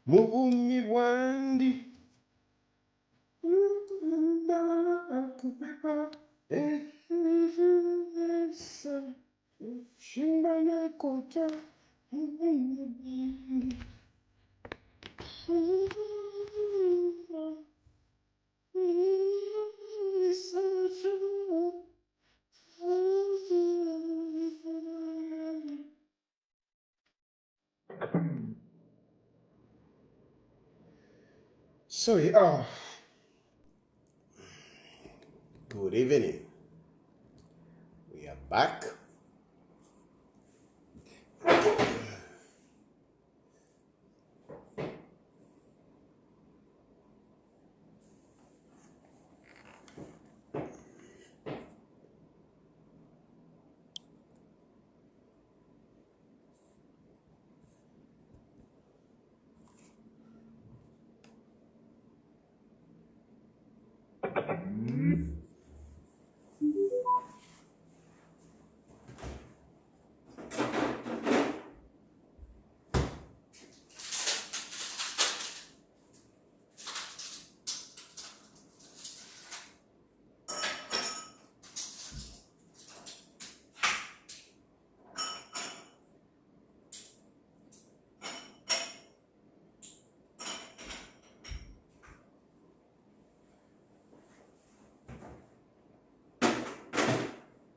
Muvumi wandi shimbana kota Sorry, good evening. We are back.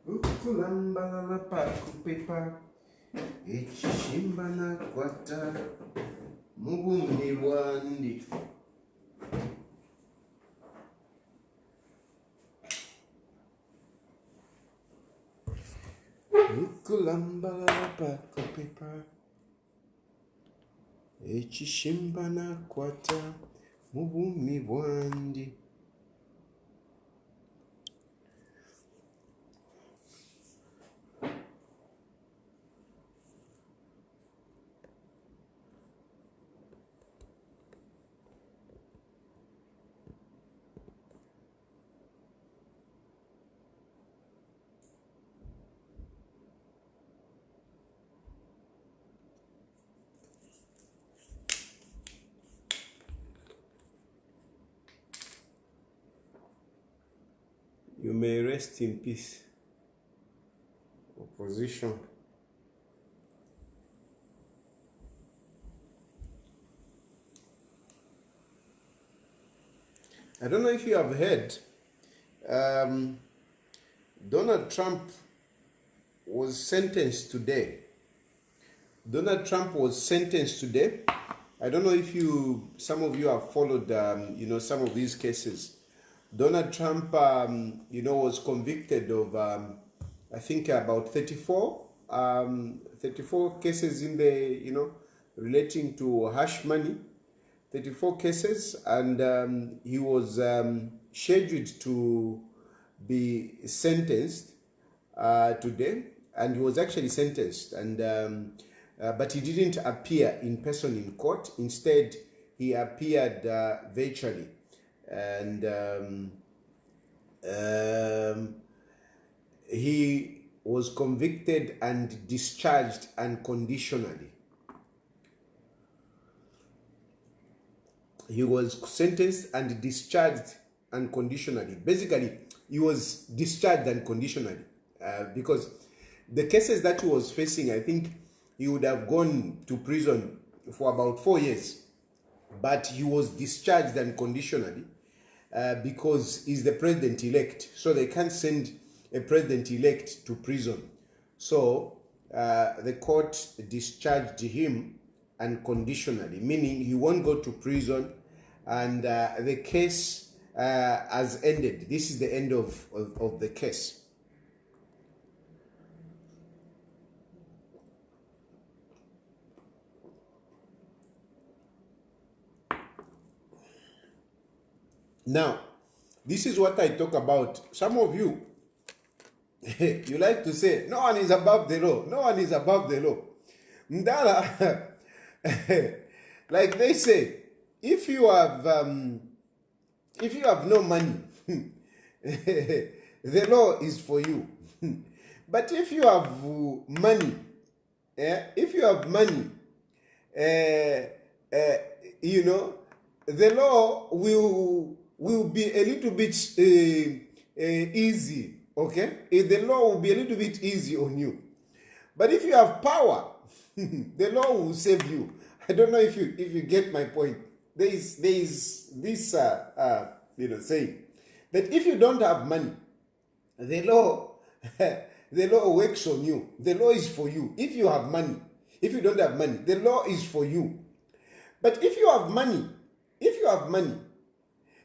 Ukulamba la pakupepa, ichimbana kwata, muvumi wandi. Ukulamba la pakupepa. ekishimba nakwata mu bumi bwandi. You may rest in peace. Opposition. I don't know if you have heard, Donald Trump was sentenced today. Donald Trump was sentenced today. I don't know if some of you have followed, some of these cases. Donald Trump, was convicted of, I think about 34 cases in the, relating to hush money, 34 cases, and he was scheduled to be sentenced today, and he was actually sentenced, and but he didn't appear in person in court. Instead, he appeared virtually. And he was convicted and discharged unconditionally. He was sentenced and discharged unconditionally. Basically, he was discharged unconditionally because the cases that he was facing, I think he would have gone to prison for about 4 years. But he was discharged unconditionally. Because he's the president-elect, so they can't send a president-elect to prison. So the court discharged him unconditionally, meaning he won't go to prison, and the case has ended. This is the end of the case. Now, this is what I talk about. Some of you, you like to say, no one is above the law. No one is above the law. Mdala, like they say, if you have no money, the law is for you. But if you have money, the law will be a little bit easy, okay? The law will be a little bit easy on you. But if you have power, the law will save you. I don't know if you get my point. There is this saying that if you don't have money, the law works on you. The law is for you. If you have money, if you don't have money, the law is for you. But if you have money,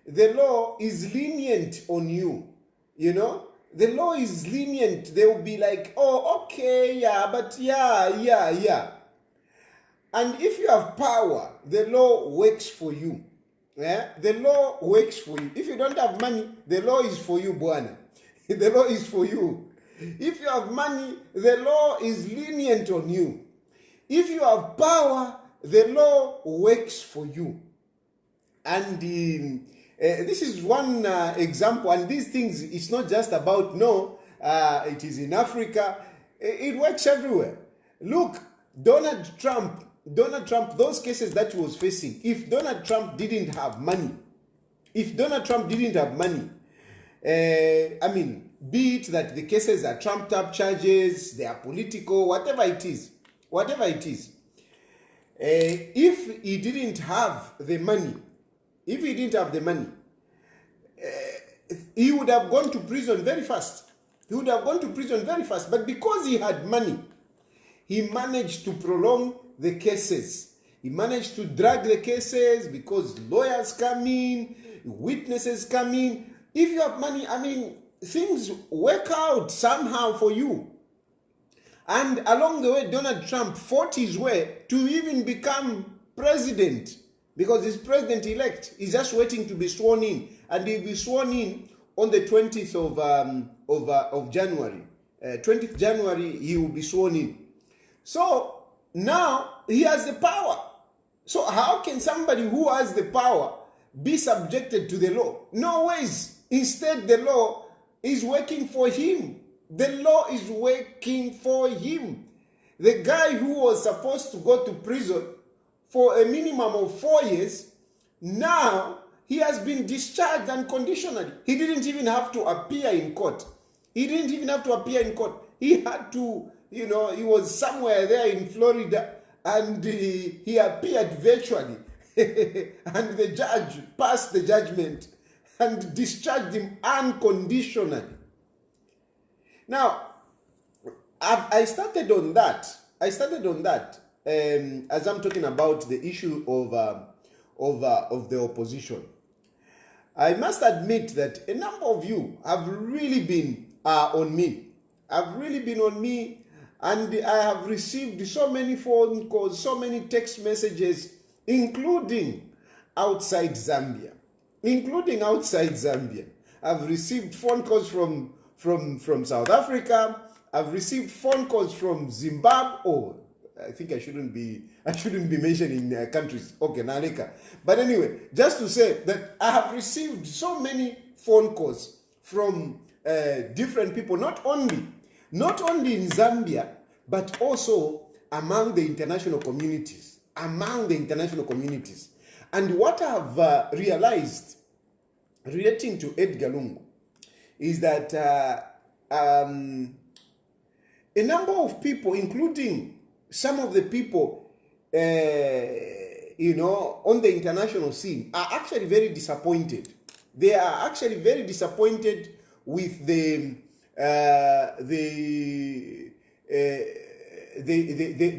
the law is lenient on you, The law is lenient. They will be like, oh, okay, yeah, but yeah. And if you have power, the law works for you. Yeah? The law works for you. If you don't have money, the law is for you, Bwana. The law is for you. If you have money, the law is lenient on you. If you have power, the law works for you. And this is one example, and these things, it's not just about, it is in Africa, it works everywhere. Look, Donald Trump, those cases that he was facing, if Donald Trump didn't have money, be it that the cases are trumped up charges, they are political, whatever it is, if he didn't have the money, he would have gone to prison very fast. But because he had money, he managed to prolong the cases. He managed to drag the cases because lawyers come in, witnesses come in. If you have money, things work out somehow for you. And along the way, Donald Trump fought his way to even become president, because he's president-elect. He's just waiting to be sworn in, and he'll be sworn in on the 20th of January. 20th January, he will be sworn in. So now he has the power. So how can somebody who has the power be subjected to the law? No ways. Instead, the law is working for him. The law is working for him. The guy who was supposed to go to prison for a minimum of 4 years, now he has been discharged unconditionally. He didn't even have to appear in court. He didn't even have to appear in court. He had to, he was somewhere there in Florida, and he appeared virtually. And the judge passed the judgment and discharged him unconditionally. Now, I started on that. As I'm talking about the issue of the opposition. I must admit that a number of you have really been on me. And I have received so many phone calls, so many text messages, including outside Zambia. I've received phone calls from South Africa. I've received phone calls from Zimbabwe. Oh, I think I shouldn't be mentioning countries. Okay, Naleka. But anyway, just to say that I have received so many phone calls from different people, not only in Zambia, but also among the international communities. And what I've realized relating to Edgar Lungu is that a number of people, including some of the people, on the international scene, are actually very disappointed. They are actually very disappointed with the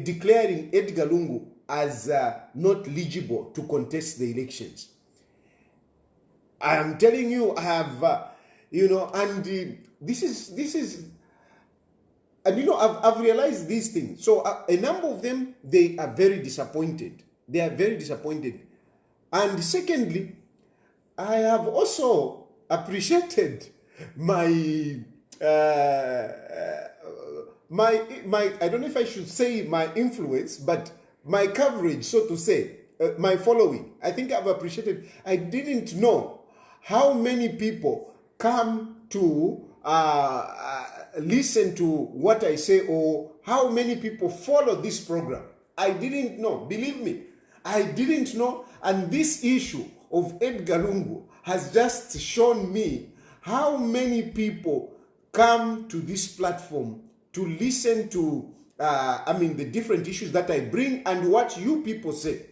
declaring Edgar Lungu as not eligible to contest the elections. I am telling you, I have, this is. And I've realized these things. So a number of them, they are very disappointed. And secondly, I have also appreciated my I don't know if I should say my influence, but my coverage, so to say, my following. I think I've appreciated. I didn't know how many people come to listen to what I say, or how many people follow this program. I didn't know. Believe me, I didn't know. And this issue of Edgar Lungu has just shown me how many people come to this platform to listen to the different issues that I bring and what you people say.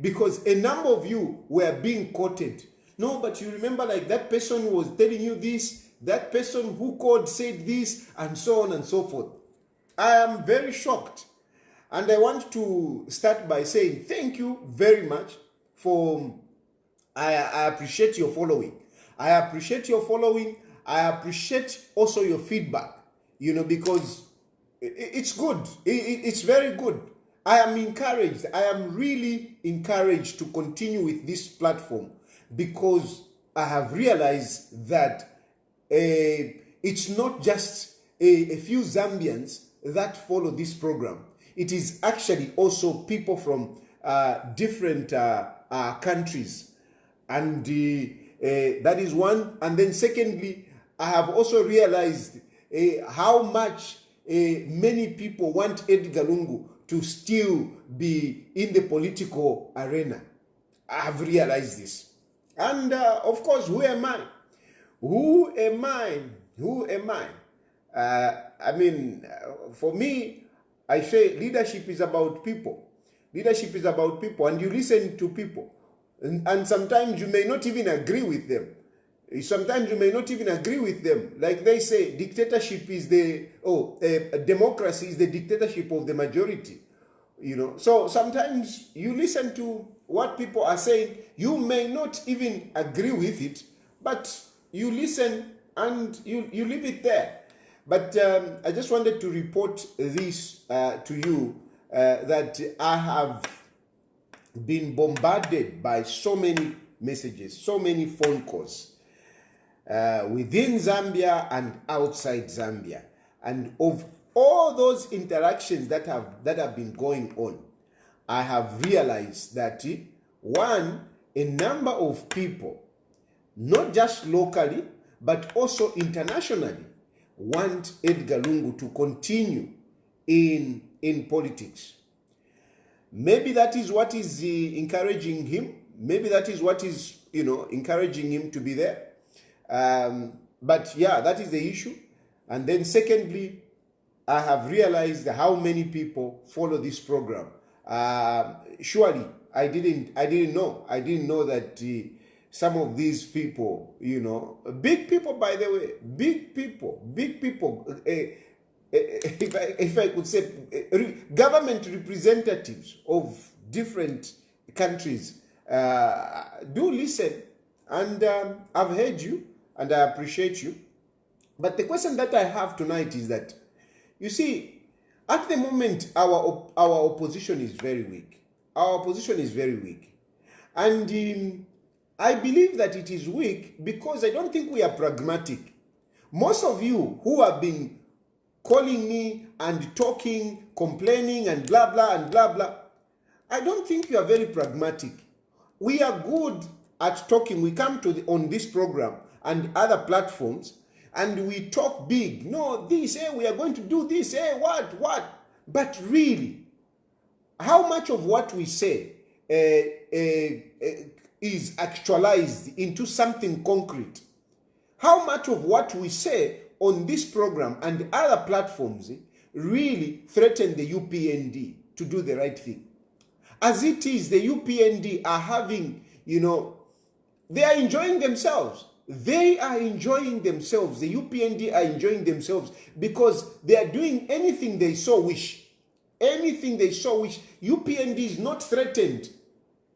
Because a number of you were being quoted. No, but you remember, like, that person was telling you this, that person who called said this, and so on and so forth. I am very shocked. And I want to start by saying thank you very much for, I appreciate your following. I appreciate also your feedback, because it's good. It's very good. I am encouraged. I am really encouraged to continue with this platform, because I have realized that it's not just a few Zambians that follow this program. It is actually also people from different countries. And that is one. And then secondly, I have also realized how much many people want Edgar Lungu to still be in the political arena. I have realized this. And of course, who am I? For me, I say leadership is about people. And you listen to people. And sometimes you may not even agree with them. Like they say, dictatorship is democracy is the dictatorship of the majority. So sometimes you listen to what people are saying. You may not even agree with it, but you listen and you leave it there. But I just wanted to report this to you that I have been bombarded by so many messages, so many phone calls within Zambia and outside Zambia. And of all those interactions that have been going on, I have realized that one, a number of people, not just locally, but also internationally, want Edgar Lungu to continue in politics. Maybe that is what is encouraging him. Maybe that is what is, encouraging him to be there. But yeah, that is the issue. And then secondly, I have realized how many people follow this program. Surely, I didn't know. I didn't know that some of these people, big people, by the way, big people, if I could say, government representatives of different countries do listen, and I've heard you, and I appreciate you. But the question that I have tonight is that, you see, at the moment, our opposition is very weak. Our opposition is very weak. And I believe that it is weak because I don't think we are pragmatic. Most of you who have been calling me and talking, complaining, and blah, blah, and blah, blah, I don't think you are very pragmatic. We are good at talking. We come on this program and other platforms, and we talk big. No, this, we are going to do this, what? But really, how much of what we say is actualized into something concrete? How much of what we say on this program and other platforms really threaten the UPND to do the right thing? As it is, the UPND are having, they are enjoying themselves. They are enjoying themselves. The UPND are enjoying themselves because they are doing anything they so wish. Anything they so wish. UPND is not threatened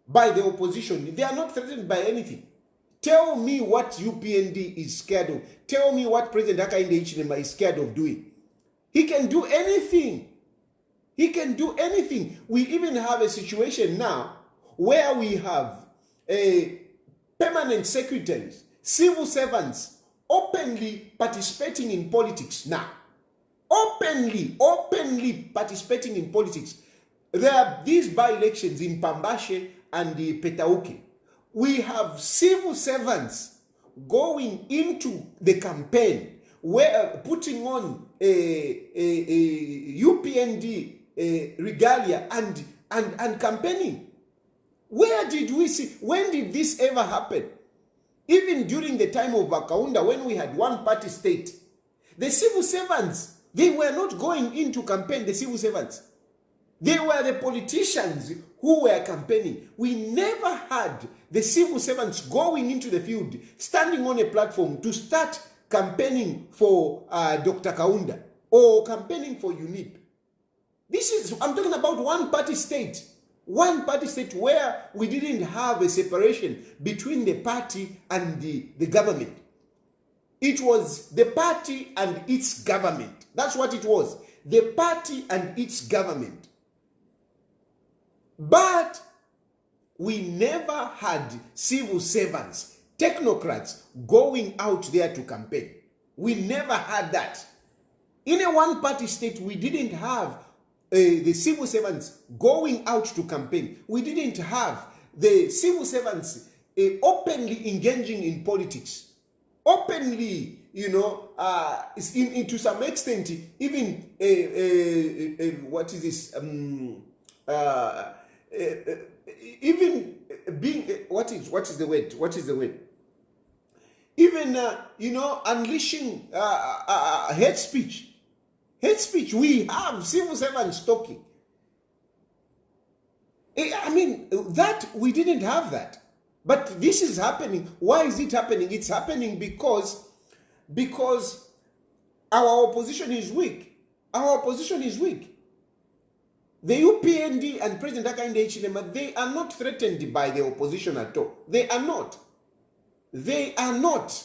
by the opposition. They are not threatened by anything. Tell me what UPND is scared of. Tell me what President Hakainde Hichilema is scared of doing. He can do anything. He can do anything. We even have a situation now where we have permanent secretaries, civil servants, openly participating in politics now. Openly participating in politics. There are these by-elections in Pambashe and Petauke. We have civil servants going into the campaign, where putting on a UPND regalia and campaigning. Where did we see? When did this ever happen? Even during the time of Kaunda, when we had one-party state, the civil servants, they were not going into campaign, the civil servants. They were the politicians who were campaigning. We never had the civil servants going into the field, standing on a platform to start campaigning for Dr. Kaunda or campaigning for UNIP. I'm talking about one-party state. One-party state where we didn't have a separation between the party and the government. It was the party and its government. That's what it was. The party and its government. But we never had civil servants, technocrats going out there to campaign. We never had that. In a one-party state, we didn't have the civil servants going out to campaign. We didn't have the civil servants openly engaging in politics. Openly, to some extent, even what is this? Even being what is the word? What is the word? Even unleashing hate speech. Hate speech. We have civil servants talking. That we didn't have that. But this is happening. Why is it happening? It's happening because our opposition is weak. Our opposition is weak. The UPND and President Hakainde Hichilema, they are not threatened by the opposition at all. They are not. They are not.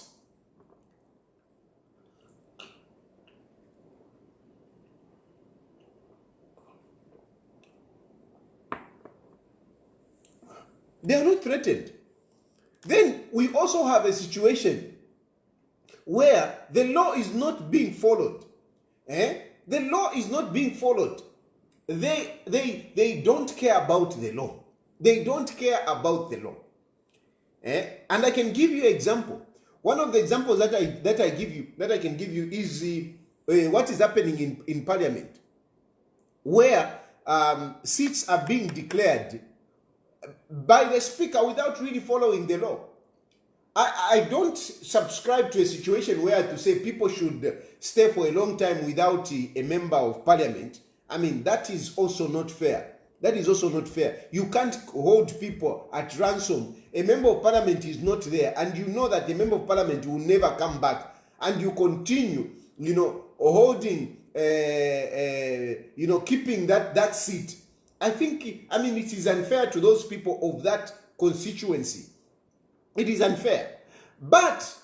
They are not threatened. Then we also have a situation where the law is not being followed. The law is not being followed. They don't care about the law. They don't care about the law. And I can give you an example. One of the examples that I can give you is what is happening in Parliament, where seats are being declared by the Speaker without really following the law. I don't subscribe to a situation where to say people should stay for a long time without a member of Parliament. I mean, that is also not fair. That is also not fair. You can't hold people at ransom. A member of Parliament is not there, and you know that the member of Parliament will never come back, and you continue, holding, keeping that seat. I mean, it is unfair to those people of that constituency. It is unfair. But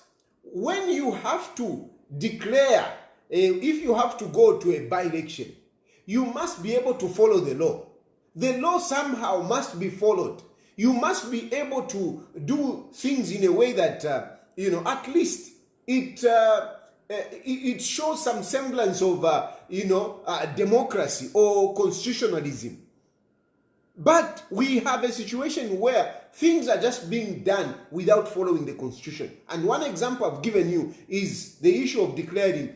when you have to declare, if you have to go to a by-election, you must be able to follow the law. The law somehow must be followed. You must be able to do things in a way that, at least it shows some semblance of, democracy or constitutionalism. But we have a situation where things are just being done without following the constitution. And one example I've given you is the issue of declaring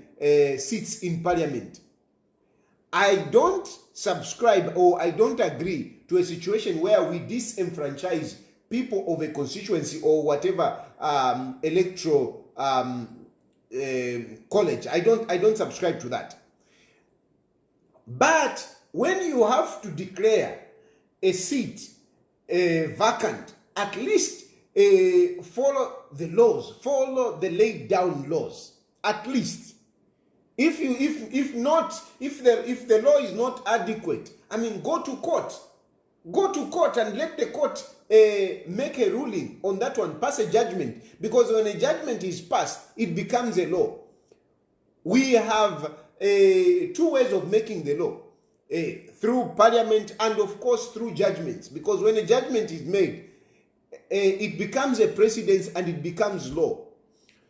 seats in Parliament. I don't subscribe or I don't agree to a situation where we disenfranchise people of a constituency or whatever electoral college. I don't subscribe to that. But when you have to declare a seat vacant, at least follow the laws, follow the laid down laws, at least. If the law is not adequate, I mean, go to court and let the court make a ruling on that one, pass a judgment, because when a judgment is passed, it becomes a law. We have two ways of making the law, through Parliament and of course through judgments, because when a judgment is made, it becomes a precedent and it becomes law.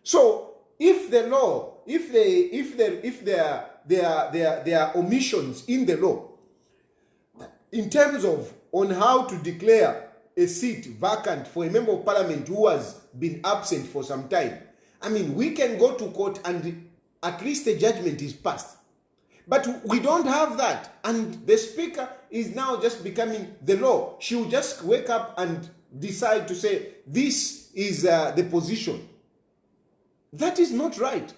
So if the law, if there are omissions in the law in terms of on how to declare a seat vacant for a member of Parliament who has been absent for some time, I mean, we can go to court and at least a judgment is passed. But we don't have that, and the Speaker is now just becoming the law. She will just wake up and decide to say, this is the position. That is not right.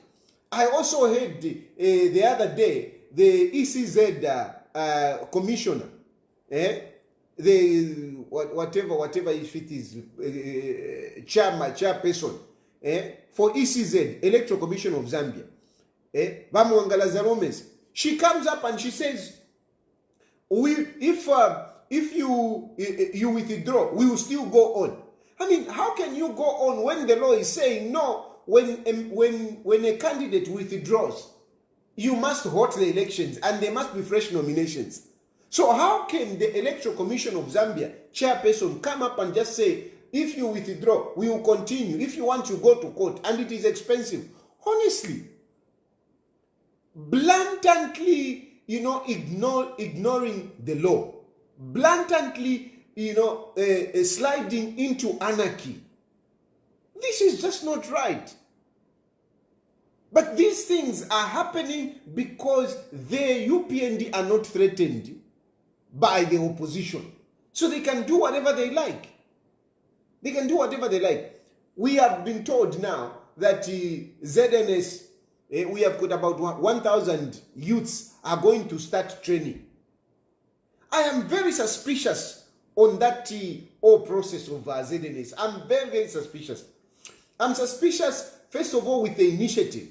I also heard the other day, the ECZ commissioner, whatever if it is chairperson for ECZ, Electoral Commission of Zambia, she comes up and she says, if you withdraw, we will still go on. I mean, how can you go on when the law is saying no? When a candidate withdraws, you must hold the elections and there must be fresh nominations. So how can the Electoral Commission of Zambia chairperson come up and just say, if you withdraw, we will continue. If you want, you go to court, and it is expensive. Honestly, blatantly, ignoring the law, blatantly, sliding into anarchy. This is just not right. But these things are happening because the UPND are not threatened by the opposition. So they can do whatever they like. They can do whatever they like. We have been told now that ZNS, we have got about 1,000 youths are going to start training. I am very suspicious on that whole process of ZNS. I'm very, very suspicious. I'm suspicious, first of all, with the initiative.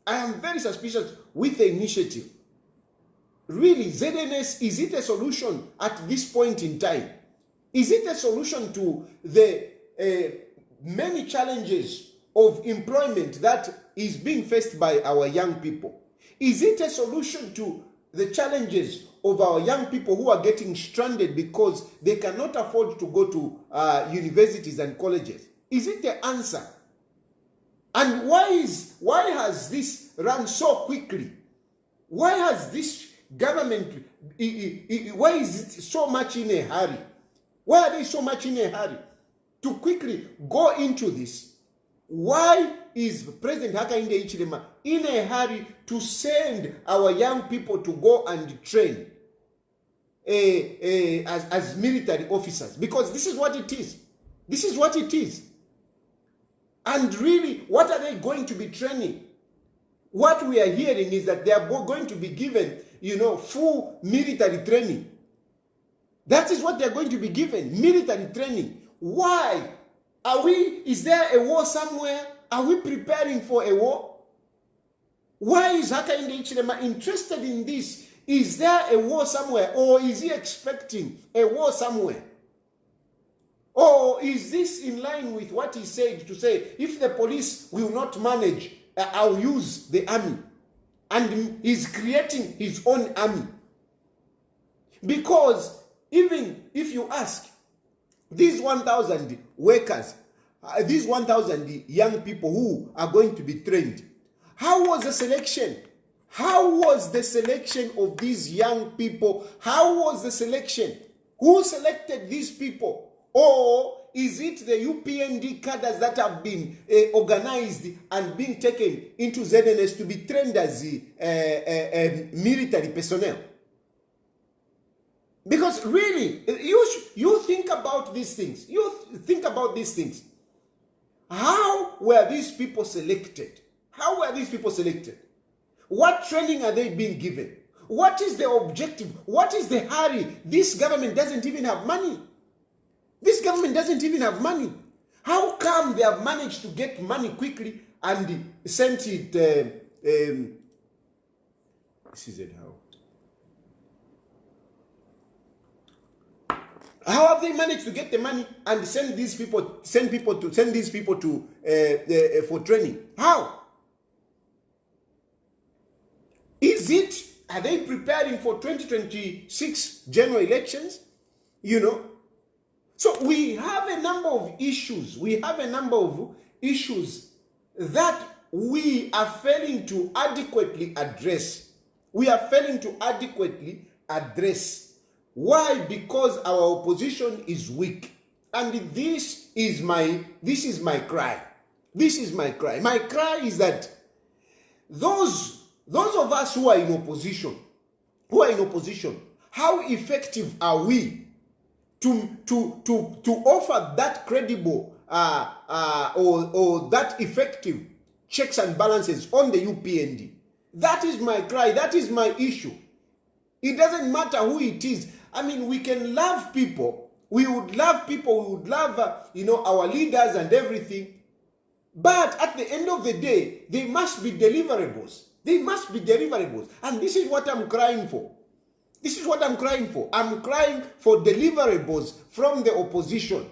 I am very suspicious with the initiative. Really, ZNS, is it a solution at this point in time? Is it a solution to the many challenges of employment that is being faced by our young people? Is it a solution to the challenges of our young people who are getting stranded because they cannot afford to go to universities and colleges? Is it the answer? And why has this run so quickly? Why has this government, why is it so much in a hurry? Why are they so much in a hurry to quickly go into this? Why is President Hakainde Hichilema in a hurry to send our young people to go and train as military officers? Because this is what it is. This is what it is. And really, what are they going to be training? What we are hearing is that they are going to be given, full military training. That is what they are going to be given, military training. Why? Is there a war somewhere? Are we preparing for a war? Why is Hakainde Hichilema interested in this? Is there a war somewhere? Or is he expecting a war somewhere? Or is this in line with what he said to say, if the police will not manage, I'll use the army? And he's creating his own army. Because even if you ask, these 1,000 workers, these 1,000 young people who are going to be trained, how was the selection? How was the selection of these young people? How was the selection? Who selected these people? Or is it the UPND cadres that have been organized and being taken into ZNS to be trained as military personnel? Because really, you think about these things. You think about these things. How were these people selected? How were these people selected? What training are they being given? What is the objective? What is the hurry? This government doesn't even have money. This government doesn't even have money. How come they have managed to get money quickly and sent it? This is it. How have they managed to get the money and send these people to for training? How? Are they preparing for 2026 general elections? So we have a number of issues. We have a number of issues that we are failing to adequately address. We are failing to adequately address. Why? Because our opposition is weak. And this is my cry. This is my cry. My cry is that those of us who are in opposition, how effective are we to offer that credible or that effective checks and balances on the UPND? That is my cry. That is my issue. It doesn't matter who it is. I mean, we can love people. We would love people. We would love, our leaders and everything. But at the end of the day, they must be deliverables. They must be deliverables. And this is what I'm crying for. This is what I'm crying for. I'm crying for deliverables from the opposition.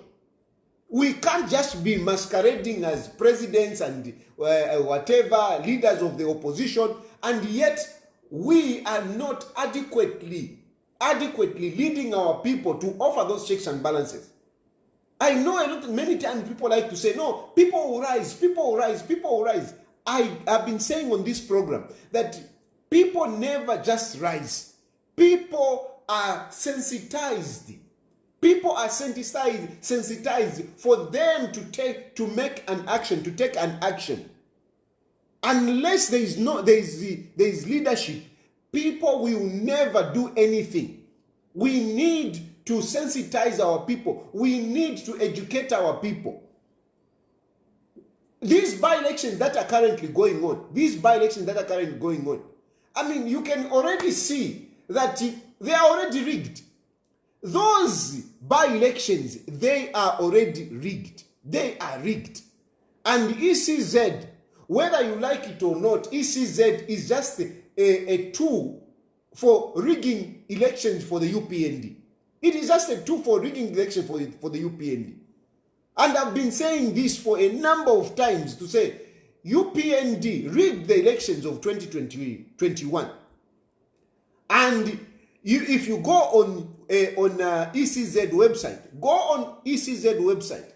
We can't just be masquerading as presidents and whatever, leaders of the opposition, and yet we are not adequately leading our people to offer those checks and balances. I know many times people like to say, no, people will rise, people will rise, people will rise. I have been saying on this program that people never just rise. People are sensitized. People are sensitized for them to take an action. Unless there is leadership, people will never do anything. We need to sensitize our people. We need to educate our people. These by-elections that are currently going on, I mean, you can already see that they are already rigged. Those by-elections, they are already rigged. They are rigged. And ECZ, whether you like it or not, ECZ is just a tool for rigging elections for the UPND. It is just a tool for rigging elections for the UPND. And I've been saying this for a number of times to say, UPND rigged the elections of 2021. And if you go on ECZ website, go on ECZ website,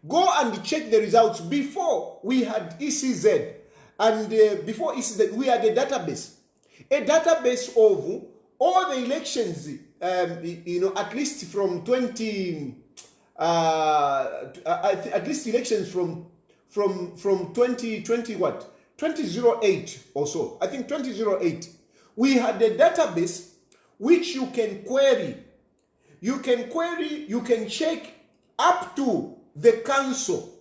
go and check the results. Before we had ECZ, and before ECZ, we had a database of all the elections, at least from 20, at least elections from 2020 what? 2008 or so. I think 2008. We had a database which you can query. You can check up to the council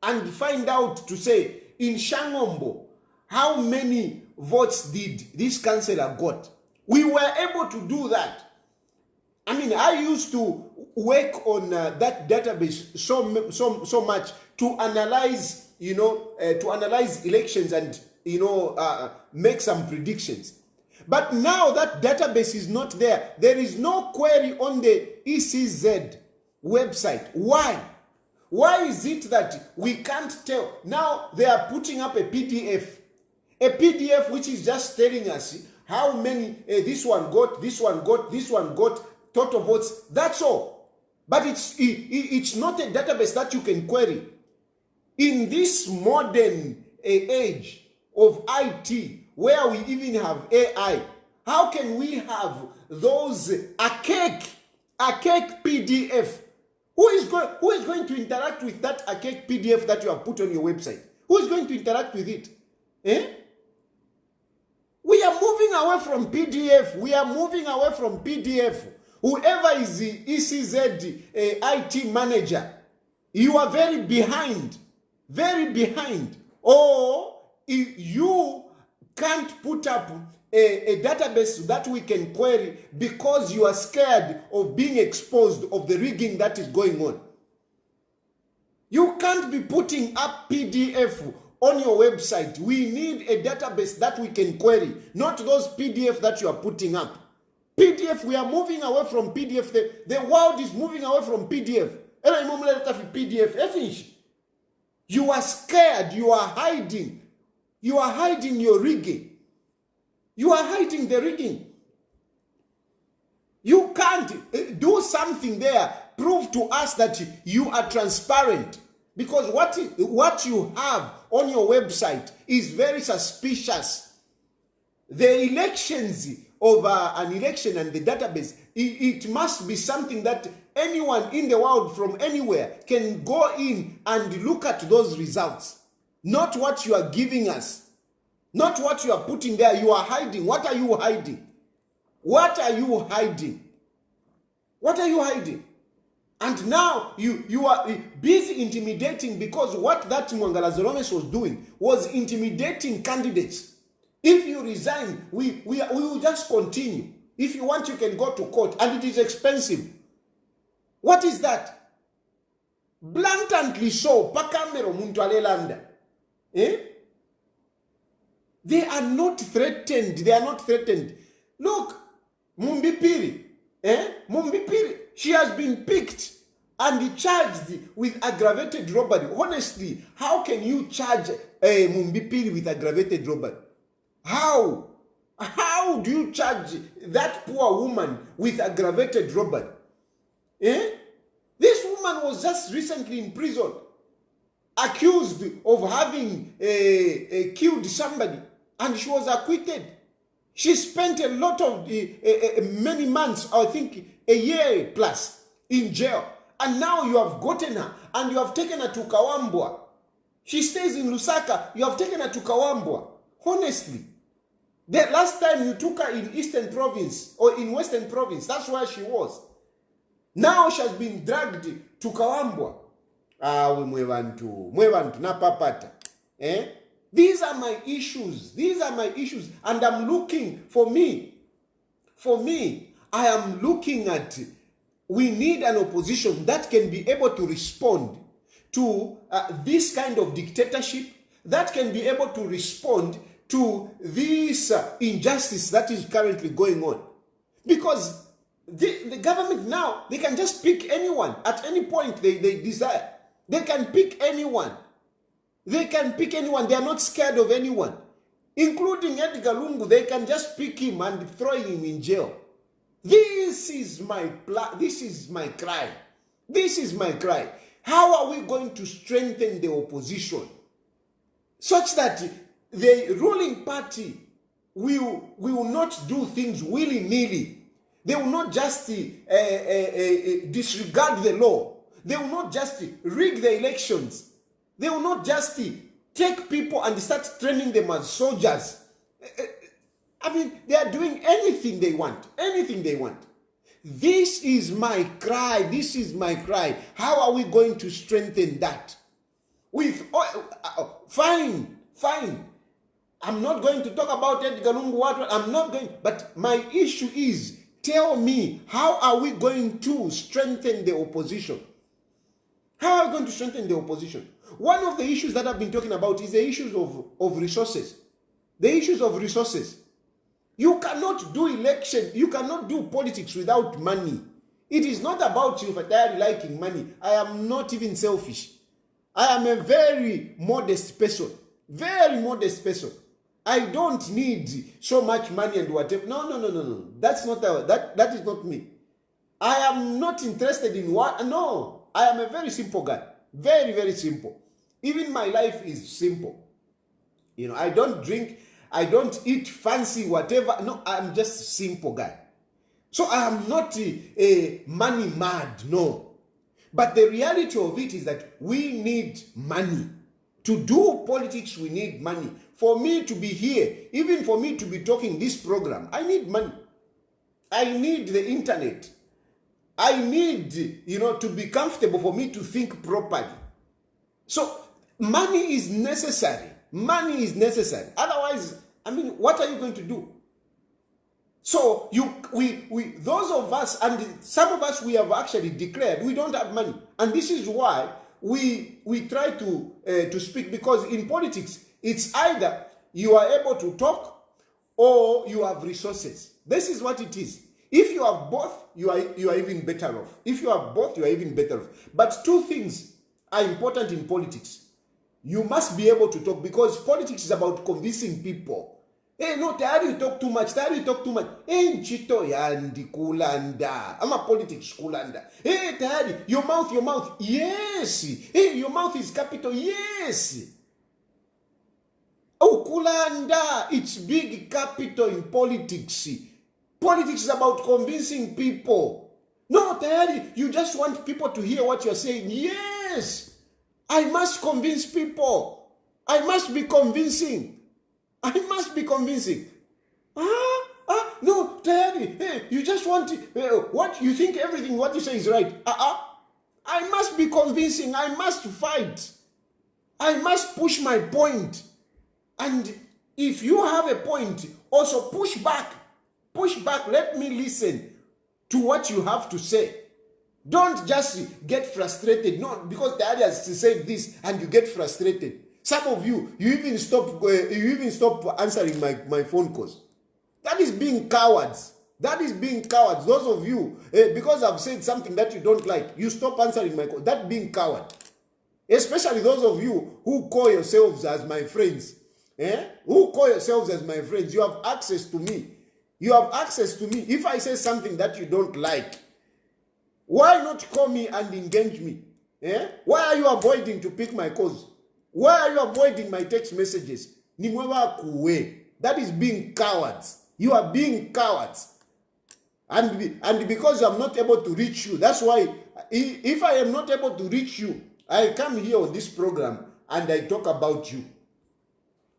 and find out to say, in Shangombo, how many votes did this councillor got? We were able to do that. I mean, I used to work on that database so much to analyze, to analyze elections and, make some predictions. But now that database is not there. There is no query on the ECZ website. Why? Why is it that we can't tell? Now they are putting up a PDF which is just telling us how many this one got, this one got, this one got, total votes. That's all. But it's not a database that you can query. In this modern age of IT, where we even have AI, how can we have those archaic PDF? Who is going to interact with that archaic PDF that you have put on your website? Who is going to interact with it? We are moving away from PDF. We are moving away from PDF. Whoever is the ECZ IT manager, you are very behind. Very behind. Or if you can't put up a database that we can query because you are scared of being exposed of the rigging that is going on. You can't be putting up PDF on your website. We need a database that we can query, not those PDF that you are putting up. PDF, we are moving away from PDF. The world is moving away from PDF. You are scared. You are hiding. You are hiding your rigging. You are hiding the rigging. You can't do something there. Prove to us that you are transparent. Because what you have on your website is very suspicious. The elections of an election and the database, it must be something that anyone in the world from anywhere can go in and look at those results. Not what you are giving us. Not what you are putting there. You are hiding. What are you hiding? What are you hiding? What are you hiding? And now you are busy intimidating, because what that Mwangala Zolomes was doing was intimidating candidates. If you resign, we will just continue. If you want, you can go to court, and it is expensive. What is that? Blatantly so. Pakamero muntu alelanda. They are not threatened. They are not threatened. Look, Mumbipiri. Mumbipiri. She has been picked and charged with aggravated robbery. Honestly, how can you charge Mumbipiri with aggravated robbery? How? How do you charge that poor woman with aggravated robbery? This woman was just recently in prison, accused of having killed somebody, and she was acquitted. She spent a lot of many months, I think a year plus, in jail. And now you have gotten her and you have taken her to Kawambwa. She stays in Lusaka. You have taken her to Kawambwa. Honestly, the last time you took her in Eastern Province or in Western Province, that's where she was. Now she has been dragged to Kawambwa. Mwevantu na papata. These are my issues. These are my issues. And I'm looking, for me, I am looking at, we need an opposition that can be able to respond to this kind of dictatorship, that can be able to respond to this injustice that is currently going on. Because the government now, they can just pick anyone at any point they desire. They can pick anyone. They can pick anyone. They are not scared of anyone. Including Edgar Lungu, they can just pick him and throw him in jail. This is my this is my cry. This is my cry. How are we going to strengthen the opposition such that the ruling party will not do things willy-nilly? They will not just disregard the law. They will not just rig the elections. They will not just take people and start training them as soldiers. I mean, they are doing anything they want. Anything they want. This is my cry. This is my cry. How are we going to strengthen that? With fine. I'm not going to talk about Edgar Lungu. I'm not going. But my issue is, tell me, how are we going to strengthen the opposition? How are we going to strengthen the opposition? One of the issues that I've been talking about is the issues of resources. The issues of resources. You cannot do election, you cannot do politics without money. It is not about Chilufya liking money. I am not even selfish. I am a very modest person. Very modest person. I don't need so much money and whatever. No. That's not that is not me. I am not interested in what. No. I am a very simple guy. Very, very simple. Even my life is simple. You know, I don't drink. I don't eat fancy whatever. No, I'm just a simple guy. So I am not a money mad, no. But the reality of it is that we need money. To do politics, we need money. For me to be here, even for me to be talking this program, I need money. I need the internet. I need, to be comfortable for me to think properly. So money is necessary. Money is necessary. Otherwise, what are you going to do? So those of us, and some of us, we have actually declared we don't have money, and this is why we try to speak, because in politics it's either you are able to talk or you have resources. This is what it is. If you have both, you are even better off. If you have both, you are even better off. But two things are important in politics. You must be able to talk, because politics is about convincing people. Hey, no, Tayali, you talk too much. Tayali, you talk too much. Hey, Nchito yandi kulanda. I'm a politics kulanda. Hey, Tayali, your mouth. Yes. Hey, your mouth is capital. Yes. Oh, kulanda. It's big capital in politics. Politics is about convincing people. No, Tayali, you just want people to hear what you're saying. Yes. I must convince people. I must be convincing. No, Tayali, hey, you just want what you think everything what you say is right. I must be convincing. I must fight. I must push my point. And if you have a point, also push back. Push back. Let me listen to what you have to say. Don't just get frustrated. No, because the others said this and you get frustrated. Some of you even stop answering my phone calls. That is being cowards. That is being cowards. Those of you, because I've said something that you don't like, you stop answering my call. That being coward. Especially those of you who call yourselves as my friends. Who call yourselves as my friends. You have access to me. You have access to me. If I say something that you don't like, why not call me and engage me? Why are you avoiding to pick my calls? Why are you avoiding my text messages? That is being cowards. You are being cowards. And because I'm not able to reach you, that's why if I am not able to reach you, I come here on this program and I talk about you.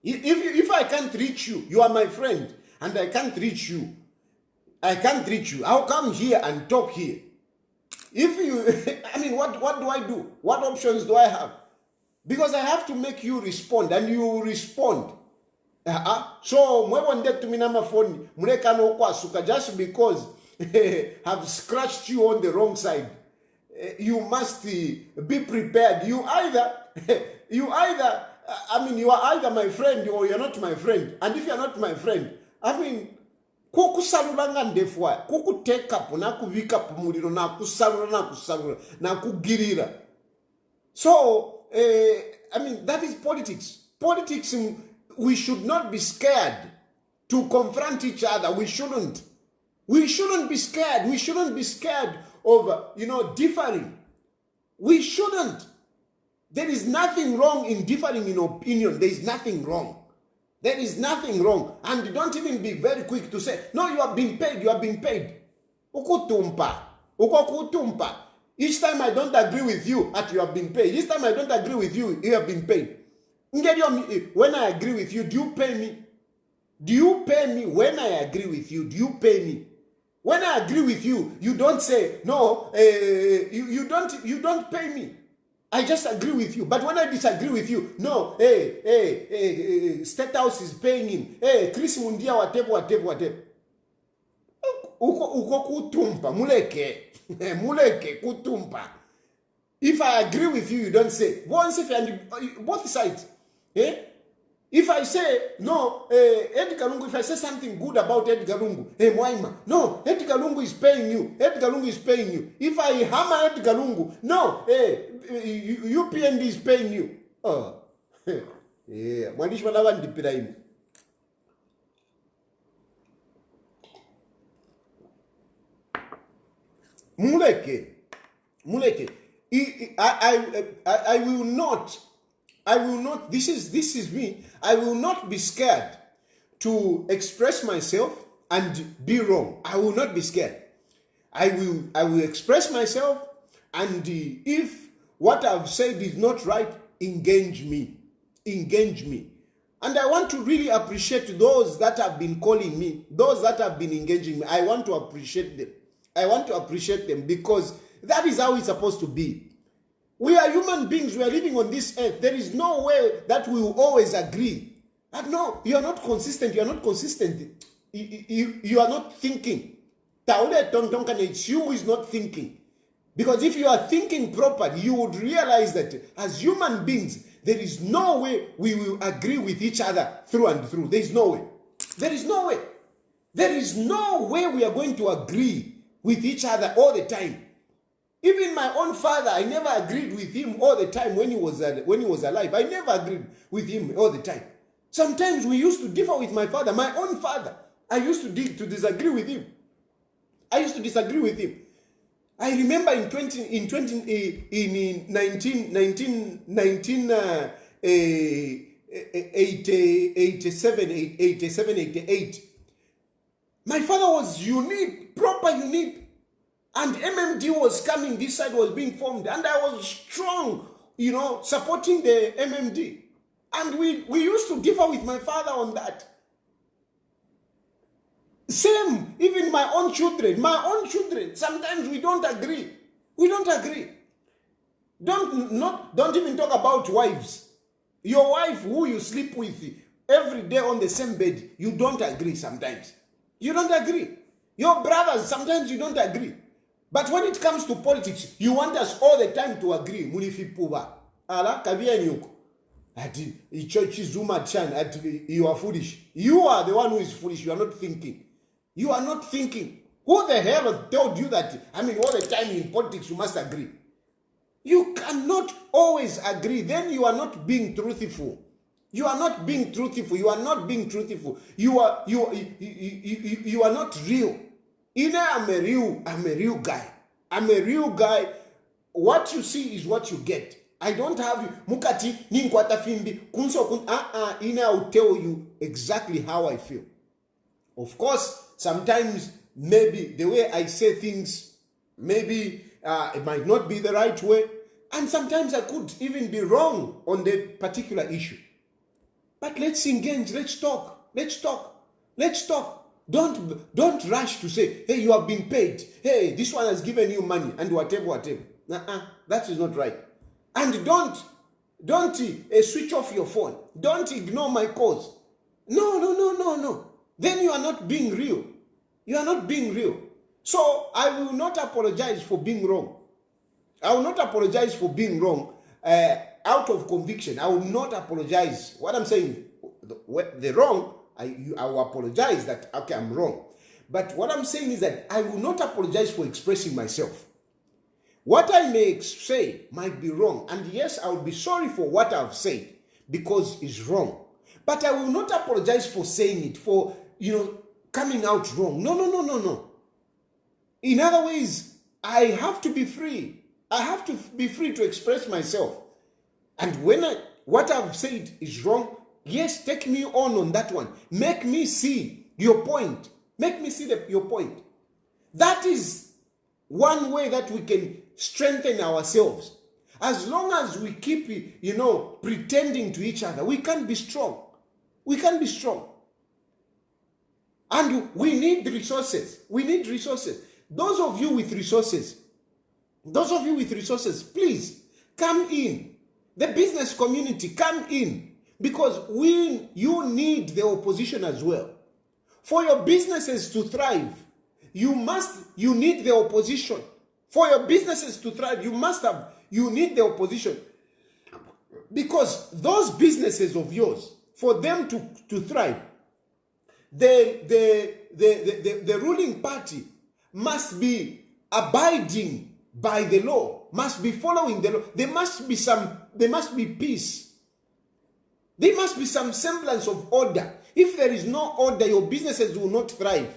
If I can't reach you, you are my friend, and I can't reach you. I'll come here and talk here. If you, what do I do? What options do I have? Because I have to make you respond, and you will respond. So, mwewonde tuminama phone, mulekano kwa suka, just because have scratched you on the wrong side. You must be prepared. You are either my friend or you're not my friend. And if you're not my friend, kukusalula ndefwa, kukuteka po, nakuvika po muliro, nakusalula, nakugirira. So, that is politics. Politics, we should not be scared to confront each other. We shouldn't. We shouldn't be scared. We shouldn't be scared of, differing. We shouldn't. There is nothing wrong in differing in opinion. There is nothing wrong. There is nothing wrong. And don't even be very quick to say, no, you have been paid. You have been paid. Ukutumpa. Ukokutumpa. Each time I don't agree with you, you have been paid. Each time I don't agree with you, you have been paid. When I agree with you, do you pay me? Do you pay me when I agree with you? Do you pay me? When I agree with you, you don't say, no, you don't pay me. I just agree with you. But when I disagree with you, no, State House is paying him. Hey, Chris Mundia, whatever. Uko kutumpa, muleke. Muleke, kutumpa. If I agree with you, you don't say. Both sides. If I say, no, Edgar Lungu, if I say something good about Edgar Lungu, Mwaima, no, Edgar Lungu is paying you. Edgar Lungu is paying you. If I hammer Edgar Lungu, no, UPND is paying you. Oh, yeah. Mwandishi wanawa ndipira himi. Muleke. I will not, this is me. I will not be scared to express myself and be wrong. I will not be scared. I will express myself, and if what I've said is not right, engage me. And I want to really appreciate those that have been calling me, those that have been engaging me. I want to appreciate them. Because that is how it's supposed to be. We are human beings. We are living on this earth. There is no way that we will always agree. But no, you are not consistent. You are not consistent. You are not thinking. It's you who is not thinking. Because if you are thinking properly, you would realize that as human beings, there is no way we will agree with each other through and through. There is no way. There is no way. There is no way we are going to agree with each other all the time. Even my own father, I never agreed with him all the time when he was alive. I never agreed with him all the time. Sometimes we used to differ with my father, my own father. I used to disagree with him. I remember in 1987, 88, my father was unique, proper unique. And MMD was coming, this side was being formed, and I was strong, supporting the MMD. And we used to differ with my father on that. Same, even my own children, sometimes we don't agree. Don't even talk about wives. Your wife who you sleep with every day on the same bed, you don't agree sometimes. You don't agree. Your brothers, sometimes you don't agree. But when it comes to politics, you want us all the time to agree. You are foolish. You are the one who is foolish. You are not thinking. Who the hell has told you that? All the time in politics you must agree. You cannot always agree. Then you are not being truthful. You are not being truthful. You are not real. I'm a real guy. What you see is what you get. I don't have you. Mukati ninkwata fimbi kunso kun I will tell you exactly how I feel. Of course, sometimes maybe the way I say things, maybe it might not be the right way, and sometimes I could even be wrong on the particular issue. But let's engage. Let's talk. Don't rush to say, hey, you have been paid. Hey, this one has given you money and whatever. That is not right. And don't switch off your phone. Don't ignore my calls. No. Then you are not being real. So I will not apologize for being wrong. Out of conviction. I will not apologize. What I'm saying, the wrong, I will apologize that, okay, I'm wrong. But what I'm saying is that I will not apologize for expressing myself. What I may say might be wrong. And yes, I will be sorry for what I've said because it's wrong. But I will not apologize for saying it, for, coming out wrong. No. In other ways, I have to be free. I have to be free to express myself. And when what I've said is wrong, yes, take me on that one. Make me see your point. Make me see your point. That is one way that we can strengthen ourselves. As long as we keep, pretending to each other, we can't be strong. We can't be strong. And we need resources. We need resources. Those of you with resources, please come in. The business community, come in. Because you need the opposition as well. For your businesses to thrive, you need the opposition. For your businesses to thrive, you need the opposition. Because those businesses of yours, for them to thrive, the ruling party must be abiding by the law, must be following the law. There must be peace. There must be some semblance of order. If there is no order, your businesses will not thrive.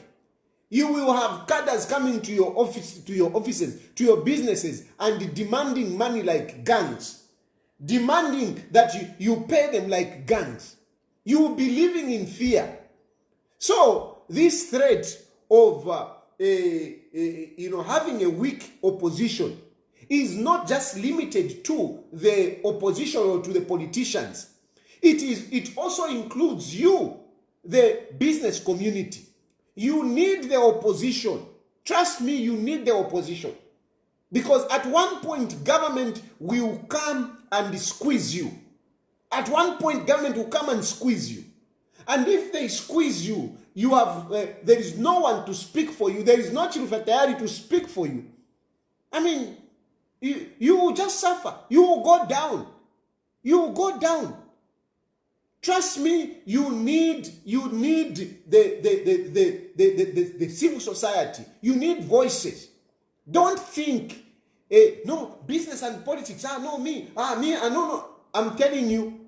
You will have cadres coming to your offices, to your businesses, and demanding money like gangs. Demanding that you pay them like gangs. You will be living in fear. So this threat of having a weak opposition is not just limited to the opposition or to the politicians. It also includes you, the business community. You need the opposition. Trust me, you need the opposition. Because at one point, government will come and squeeze you. At one point, government will come and squeeze you. And if they squeeze you, there is no one to speak for you. There is no Chilufya Tayali to speak for you. I mean, you will just suffer. You will go down. You will go down. Trust me, you need the civil society. You need voices. Don't think, no, business and politics, me, no. I'm telling you,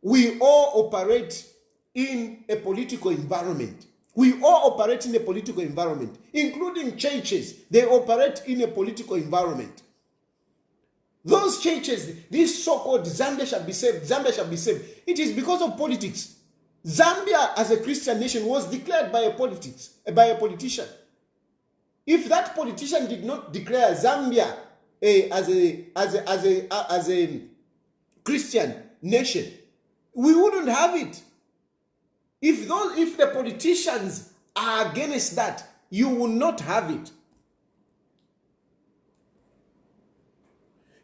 we all operate in a political environment. We all operate in a political environment, including churches. They operate in a political environment. Those churches, this so-called Zambia shall be saved, Zambia shall be saved. It is because of politics. Zambia as a Christian nation was declared by a politician. If that politician did not declare Zambia as a Christian nation, we wouldn't have it. If the politicians are against that, you will not have it.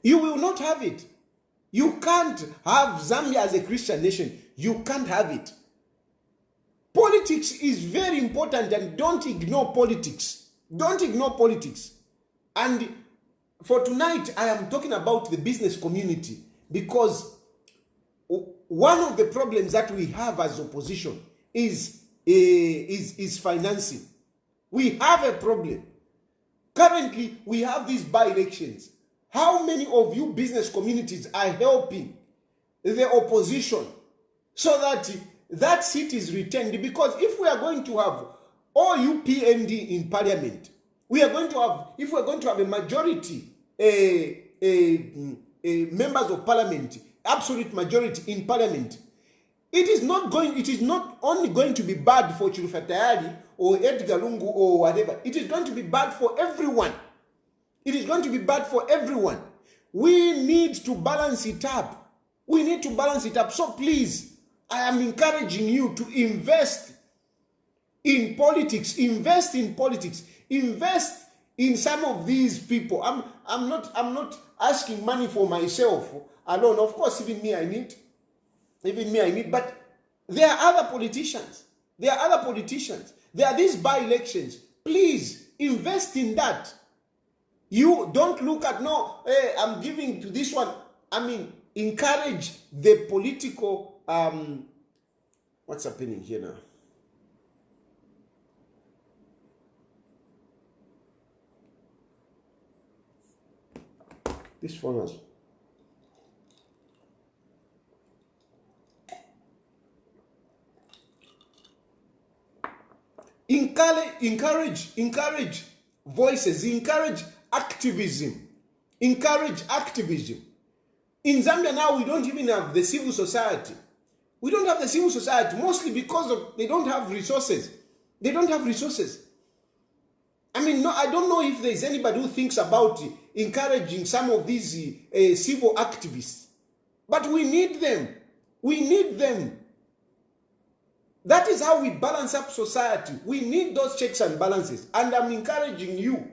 You will not have it. You can't have Zambia as a Christian nation. You can't have it. Politics is very important, and don't ignore politics. Don't ignore politics. And for tonight, I am talking about the business community, because one of the problems that we have as opposition is financing. We have a problem. Currently, we have these by-elections. How many of you business communities are helping the opposition so that that seat is retained? Because if we are going to have all UPND in parliament, if we are going to have a majority members of parliament, absolute majority in parliament, it is not only going to be bad for Chilufya Tayali or Edgar Lungu or whatever. It is going to be bad for everyone. It is going to be bad for everyone. We need to balance it up. We need to balance it up. So please, I am encouraging you to invest in politics. Invest in politics. Invest in some of these people. I'm not asking money for myself alone. Of course, even me I need. But there are other politicians. There are these by-elections. Please invest in that. You don't look at, I'm giving to this one. I mean, encourage the political, what's happening here now? This phone has... Encourage voices, encourage activism. Encourage activism. In Zambia now, we don't even have the civil society. We don't have the civil society, mostly because they don't have resources. They don't have resources. I mean, no, I don't know if there's anybody who thinks about encouraging some of these civil activists. But we need them. We need them. That is how we balance up society. We need those checks and balances. And I'm encouraging you,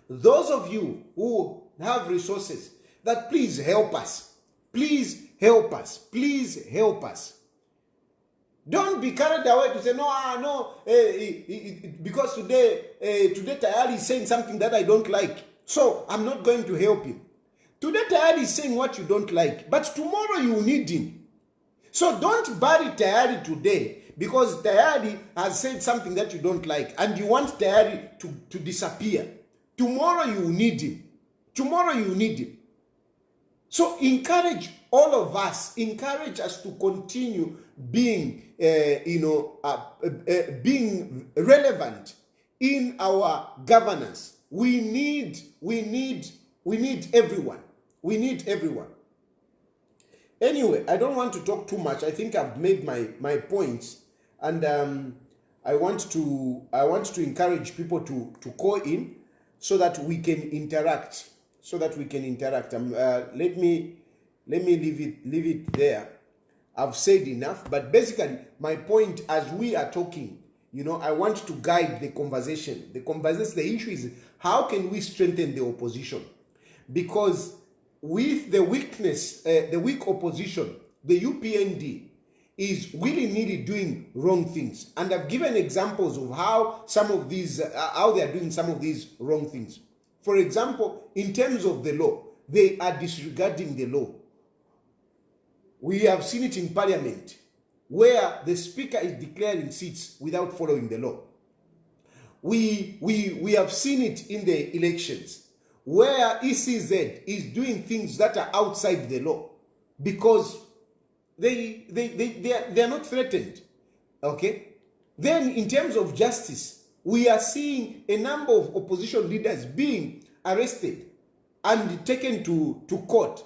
those of you who have resources, that please help us. Please help us. Please help us. Don't be carried away to say, because today Tayali is saying something that I don't like, so I'm not going to help him. Today Tayali is saying what you don't like, but tomorrow you need him. So don't bury Tayali today because Tayali has said something that you don't like and you want Tayali to disappear. Tomorrow you need him. Tomorrow you need him. So encourage all of us, encourage us to continue being, being relevant in our governance. We need everyone. We need everyone. Anyway, I don't want to talk too much. I think I've made my points, and I want to encourage people to call in so that we can interact. Let me leave it there. I've said enough, but basically my point as we are talking, I want to guide the conversation. The issue is how can we strengthen the opposition? Because with the weak opposition, the UPND is willy-nilly doing wrong things. And I've given examples of how how they are doing some of these wrong things. For example, in terms of the law, they are disregarding the law. We have seen it in parliament, where the speaker is declaring seats without following the law. We have seen it in the elections, where ECZ is doing things that are outside the law because they are not threatened. Okay? Then in terms of justice, we are seeing a number of opposition leaders being arrested and taken to court.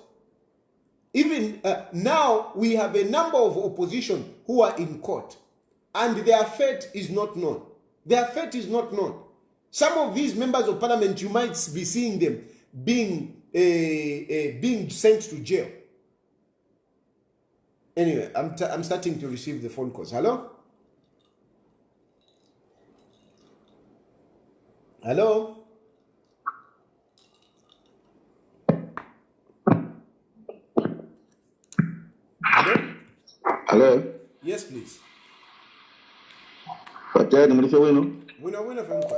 Even now, we have a number of opposition who are in court, and their fate is not known. Their fate is not known. Some of these members of parliament, you might be seeing them being sent to jail. Anyway, I'm starting to receive the phone calls. Hello? Hello? Hello? Hello? Yes, please. Patani mlife wenu? Wina from Kwa.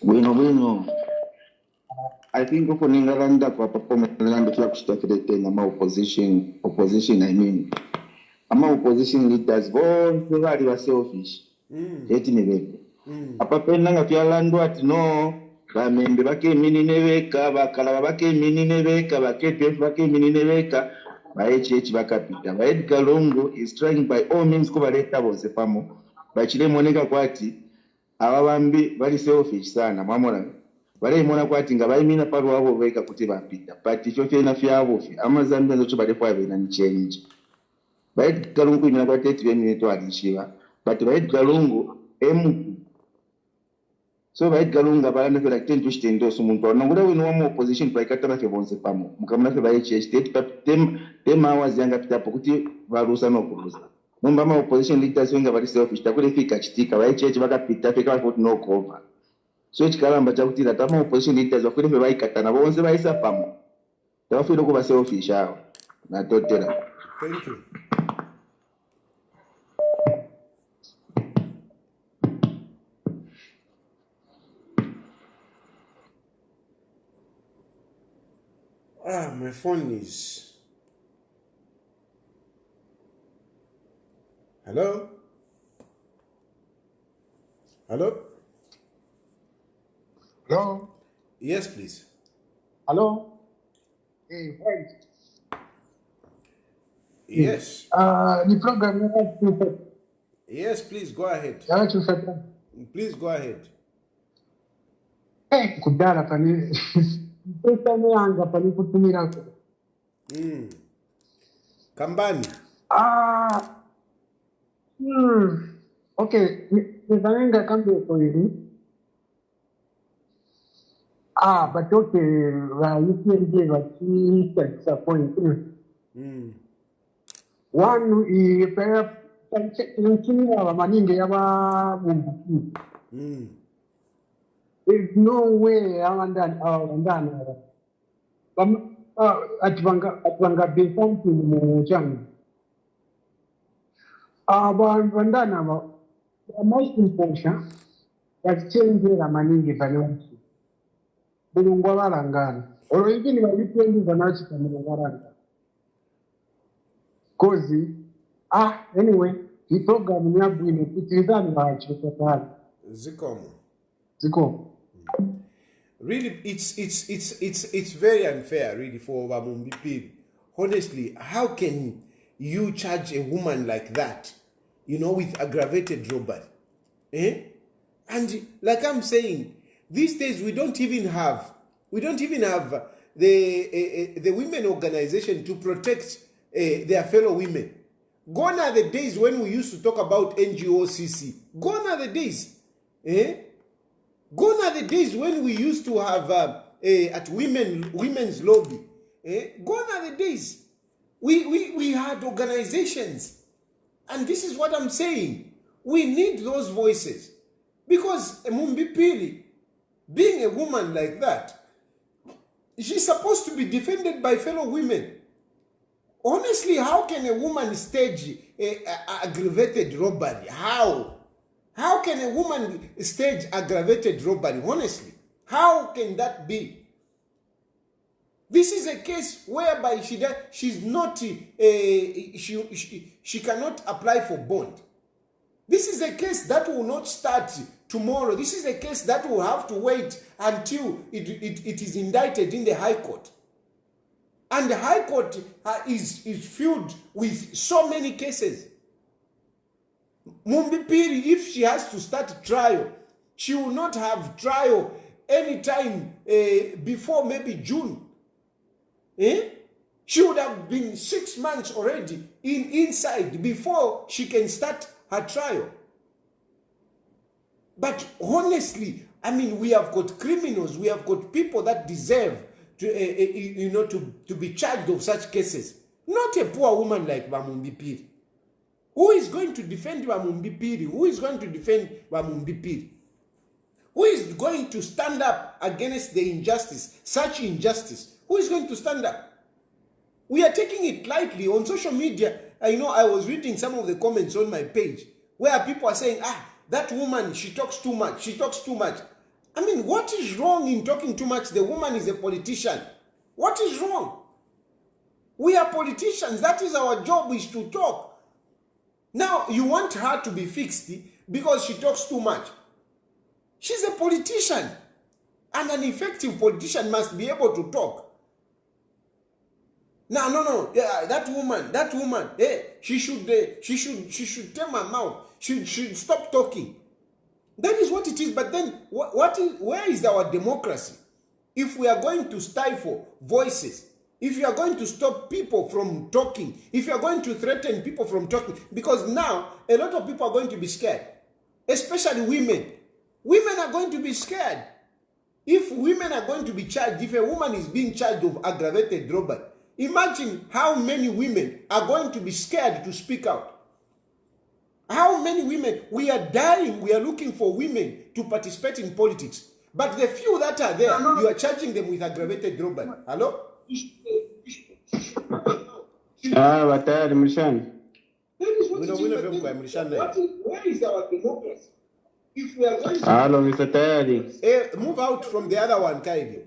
Wino. I think uko ningalanda kwa performance ngambe kila kushitafirete na opposition I mean. Ama opposition leaders bonke bali ba selfish. Eti nibebe. Apapenda nga fyalandwa ati no bamembe bakemini nebeka bakalaba bakemini nebeka bakepefu bakemini nebeka baechi bakapita. Ba Edgar Lungu is trying by all means kubaleta bose pamo. Bachile moneka kwati ababambi bali selfish sana mwamona. Bale mona kwati nga bayimina paru abo beka kuti bapita. But icho kyena fyabo amazambi nzo bale kwa bena ni change. Ba Edgar Lungu imina kwati eti bemine to alishiba. But ba Edgar Lungu so ba Edgar Lungu abalanda fela kitendo kitendo sumuntu onangula wino wa opposition kwa ikatana ke bonse pamo mukamuna fe ba state tema wazanga pitapo kuti varusa no kurusa nomba ma opposition leaders wenga bali selfish takule fika chitika ba bakapita fika kuti no cover so chikalamba chakuti tama opposition leaders wakule fe ba ikatana bonse ba isa pamo tawafiro kuba selfish awo na totera. Thank you. My phone is... Hello? Hello? Hello? Yes, please. Hello? Hey, right. Yes. The program Yes, please go ahead. Please go ahead. kudala pani pesa yanga pani kutumira ko. Kambani. Okay, nizanenga kambi ko hivi. But okay, you can give a key point. One is maninge yaba bumbuki. There's no way awandana. Atwanga be something mu changa. Bandana most important that change la maninge balance. Bulungwa balangana. Olwegi ni balitendi banachi kamera. Kozi anyway, the program ya bwino kutizana bacho totally. Zikomo. Really, it's very unfair, really, for Bamumbipiri. Honestly, how can you charge a woman like that, with aggravated robbery? And like I'm saying, these days we don't even have the women organization to protect their fellow women. Gone are the days when we used to talk about NGOCC. Gone are the days. Gone are the days when we used to have at women's lobby. Gone are the days. We had organizations. And this is what I'm saying. We need those voices. Because Mumbipiri, being a woman like that, she's supposed to be defended by fellow women. Honestly, how can a woman stage aggravated robbery? How? How can a woman stage aggravated robbery? Honestly, how can that be? This is a case whereby she's not she cannot apply for bond. This is a case that will not start tomorrow. This is a case that will have to wait until it is indicted in the High Court. And the High Court is filled with so many cases. Mumbipiri, if she has to start trial, she will not have trial anytime before maybe June. She would have been 6 months already inside before she can start her trial. But honestly, I mean, we have got criminals, we have got people that deserve to be charged of such cases. Not a poor woman like Bamumbipiri. Who is going to defend Bamumbipiri? Who is going to defend Bamumbipiri? Who is going to stand up against the injustice, such injustice? Who is going to stand up? We are taking it lightly on social media. I was reading some of the comments on my page where people are saying, that woman, she talks too much. She talks too much. I mean, what is wrong in talking too much? The woman is a politician. What is wrong? We are politicians. That is our job, is to talk. Now, you want her to be fixed because she talks too much. She's a politician. And an effective politician must be able to talk. No. Yeah, that woman, she should tame her mouth. She should stop talking. That is what it is. But then, where is our democracy? If we are going to stifle voices, if you are going to stop people from talking, if you are going to threaten people from talking, because now a lot of people are going to be scared, especially women. Women are going to be scared. If women are going to be charged, if a woman is being charged of aggravated robbery, imagine how many women are going to be scared to speak out. How many women? We are dying. We are looking for women to participate in politics. But the few that are there, you are charging them with aggravated robbery. Hello? Tayali mlishani. Where is our democracy? If we are going to... Hello, Mr. Tayali. Move out from the other one, Kaidi.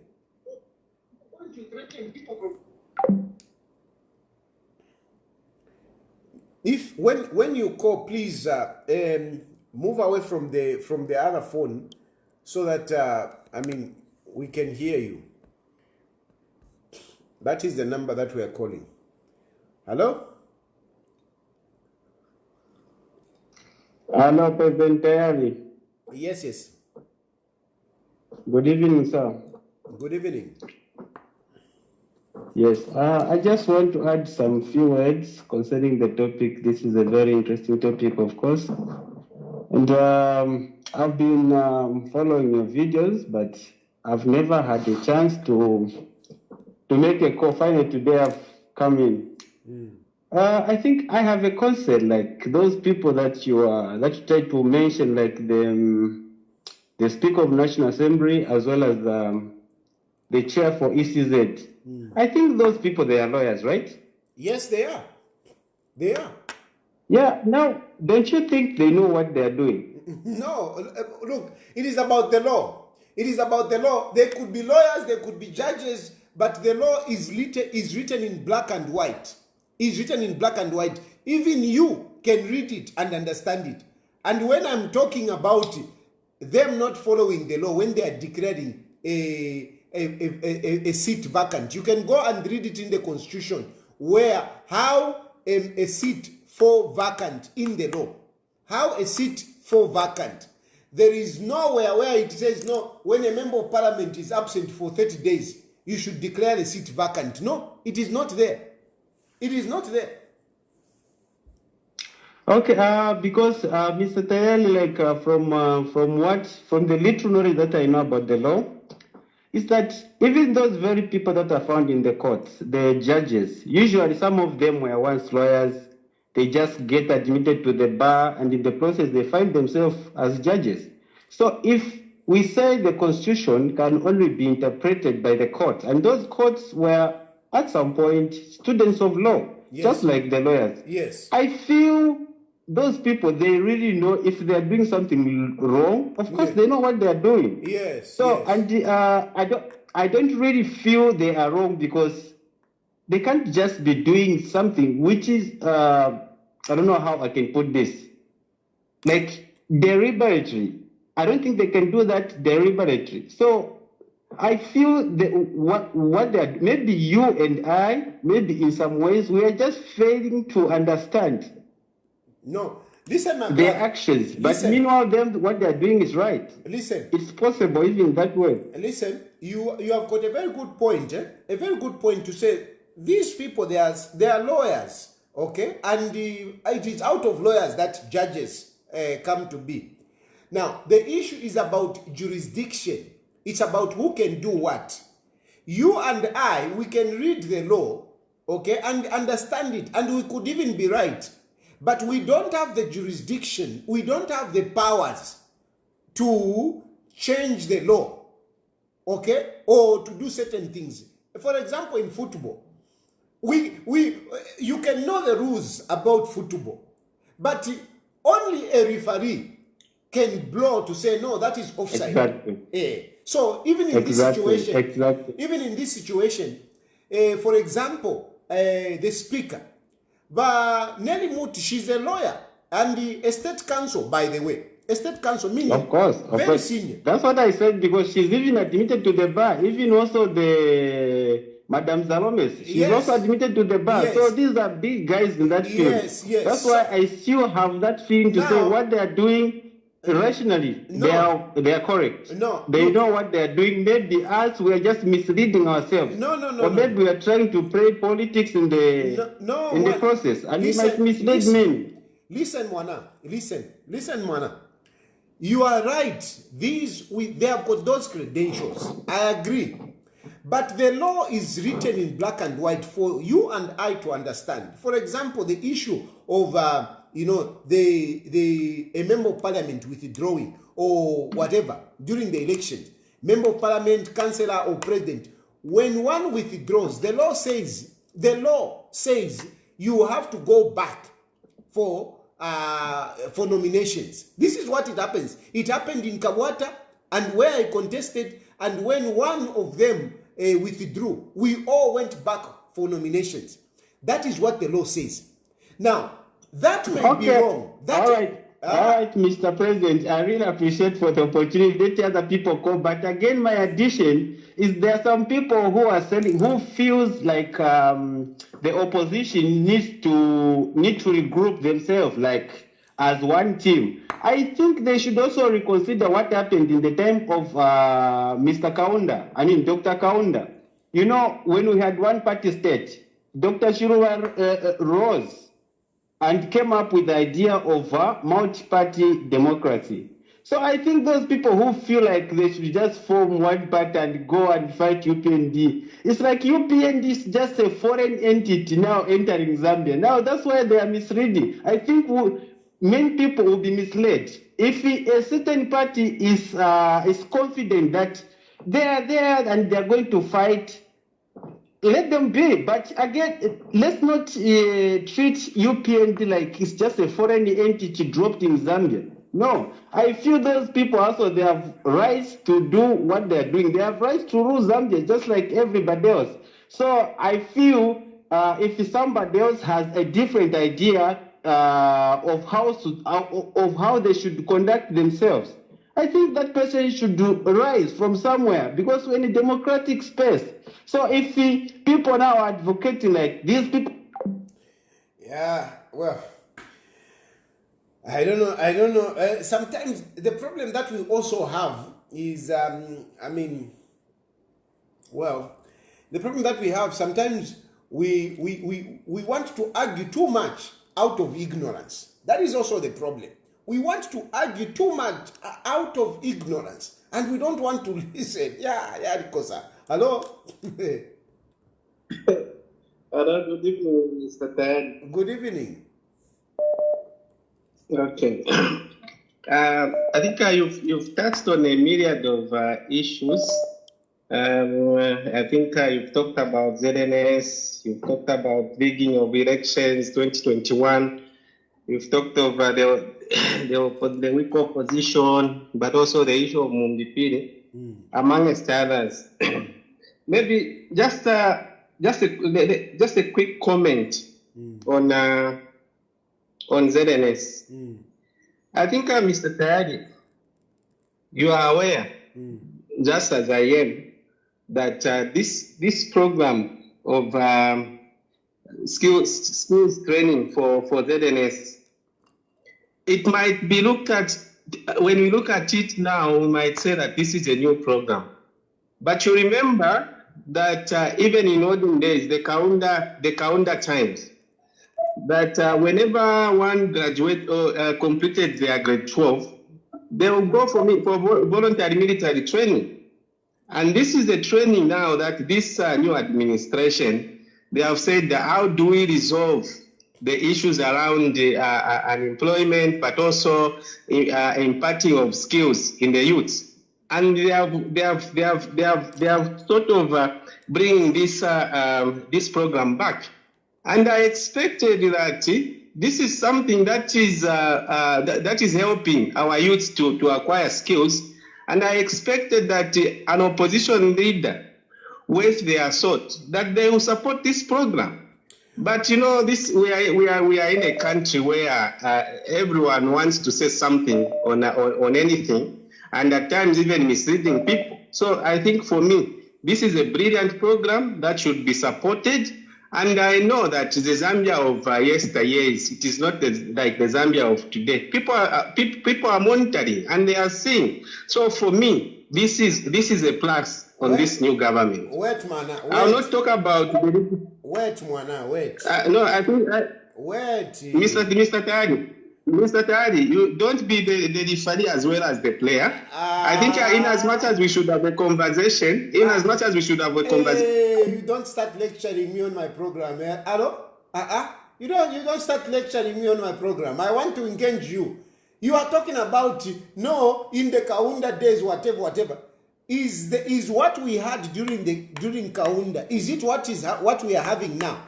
If when you call, please move away from the other phone so that we can hear you. That is the number that we are calling. Hello? Hello, President Tayali. Yes. Good evening, sir. Good evening. Yes, I just want to add some few words concerning the topic. This is a very interesting topic, of course. And I've been following your videos, but I've never had a chance to make a call. Finally, today I've come in. I think I have a concept like those people that you try to mention, like the Speaker of National Assembly as well as the chair for ECZ. I think those people, they are lawyers, right? Yes, they are. They are. Yeah. Now, don't you think they know what they are doing? No, look, it is about the law. It is about the law. They could be lawyers, they could be judges, but the law is written in black and white. Is written in black and white. Even you can read it and understand it. And when I'm talking about them not following the law, when they are declaring a seat vacant, you can go and read it in the Constitution, where how a seat fall vacant in the law. How a seat fall vacant. There is nowhere where it says, no, when a member of parliament is absent for 30 days, you should declare the seat vacant. No, it is not there. It is not there. Okay, because Mr. Tayali, like from the little knowledge that I know about the law, is that even those very people that are found in the courts, the judges, usually some of them were once lawyers. They just get admitted to the bar, and in the process, they find themselves as judges. So if we say the Constitution can only be interpreted by the courts, and those courts were at some point students of law, Yes. just like the lawyers. Yes. I feel those people, they really know if they are doing something wrong. Of course, Yeah. they know what they are doing. Yes. So, yes. and I don't really feel they are wrong, because they can't just be doing something which is, I don't know how I can put this, like deliberately. I don't think they can do that deliberately. So I feel what they are, maybe you and I, maybe in some ways, we are just failing to understand No. Listen, my their brother. actions. But Listen. meanwhile, what they are doing is right. Listen. It's possible even that way. Listen, you have got a very good point, a very good point to say these people, they are lawyers, okay? And it is out of lawyers that judges come to be. Now, the issue is about jurisdiction. It's about who can do what. You and I, we can read the law, okay, and understand it, and we could even be right. But we don't have the jurisdiction, we don't have the powers to change the law, okay, or to do certain things. For example, in football, you can know the rules about football, but only a referee can blow to say no, that is offside. Exactly. So even in this situation, even in this situation, for example, the speaker, but Nelly Muti, she's a lawyer and the estate council, by the way. Estate council, meaning of course, very senior. That's what I said, because she's even admitted to the bar. Even also the Madame Zalomes, she's Yes. also admitted to the bar. Yes. So these are big guys in that field. Yes, yes. That's why I still have that feeling to say Now- what they are doing rationally. No. They are correct. No, They look. know what they are doing. Maybe us, we are just misleading ourselves. No, Or maybe we are trying to play politics in the What- process, and Listen, it might mislead listen. men. Listen, Mwana. Listen, Mwana. You are right. They have got those credentials. I agree. But the law is written in black and white for you and I to understand. For example, the issue of a member of parliament withdrawing or whatever during the elections, member of parliament, councillor or president, when one withdraws, the law says you have to go back for nominations. This is what it happens. It happened in Kawata, and where I contested, and when one of them withdrew, we all went back for nominations. That is what the law says. Now, that may be wrong. All right, Mr. President, I really appreciate for the opportunity. Let other people go. But again, my addition is there are some people who are selling, who feels like the opposition needs to regroup themselves. Like as one team. I think they should also reconsider what happened in the time of Mr. Kaunda, Dr. Kaunda. You know, when we had one-party state, Dr. Chilufya rose and came up with the idea of multi-party democracy. So I think those people who feel like they should just form one party and go and fight UPND, it's like UPND is just a foreign entity now entering Zambia. Now that's why they are misleading. I think many people will be misled. If a certain party is confident that they are there and they are going to fight, let them be. But again, let's not treat UPND like it's just a foreign entity dropped in Zambia. No, I feel those people also, they have rights to do what they're doing. They have rights to rule Zambia just like everybody else. So I feel if somebody else has a different idea of how they should conduct themselves, I think that person should rise from somewhere, because we're in a democratic space. So if people now are advocating like these people... Yeah, well, I don't know. Sometimes the problem that we also have is, the problem that we have, sometimes we want to argue too much out of ignorance. That is also the problem. We want to argue too much out of ignorance, and we don't want to listen. Yeah, because hello. Hello, good evening, Mr. Tayali. Good evening. Okay. I think you've touched on a myriad of issues. I think you've talked about ZNS, you've talked about rigging of elections 2021, you've talked about the weak opposition, but also the issue of Mundipiri, amongst others. Maybe just a quick comment on ZNS. I think, Mr. Tayali, you are aware, just as I am, that this program of skills training for ZNS, it might be looked at, when we look at it now, we might say that this is a new program. But you remember that even in olden days, the Kaunda times, that whenever one graduate or completed their grade 12, they will go for voluntary military training. And this is the training now that this new administration, they have said that how do we resolve the issues around unemployment, but also imparting of skills in the youth. And they have sort of bringing this program back. And I expected that this is something that is helping our youth to acquire skills. And I expected that an opposition leader with their sort, that they will support this program. But you know, we are in a country where everyone wants to say something on anything, and at times even misleading people. So I think for me, this is a brilliant program that should be supported. And I know that the Zambia of yesteryears, it is not like the Zambia of today. People are monitoring and they are seeing. So for me, this is a plus on this new government. Wait, man. I'll not talk about. Wait, man. Wait. No, I think. Wait. Mr. Tayali, you don't be the referee as well as the player. I think in as much as we should have a conversation, you don't start lecturing me on my program. Hello? You don't start lecturing me on my program. I want to engage you. You are talking about, no, in the Kaunda days, whatever. Is what we had during Kaunda, is it what we are having now?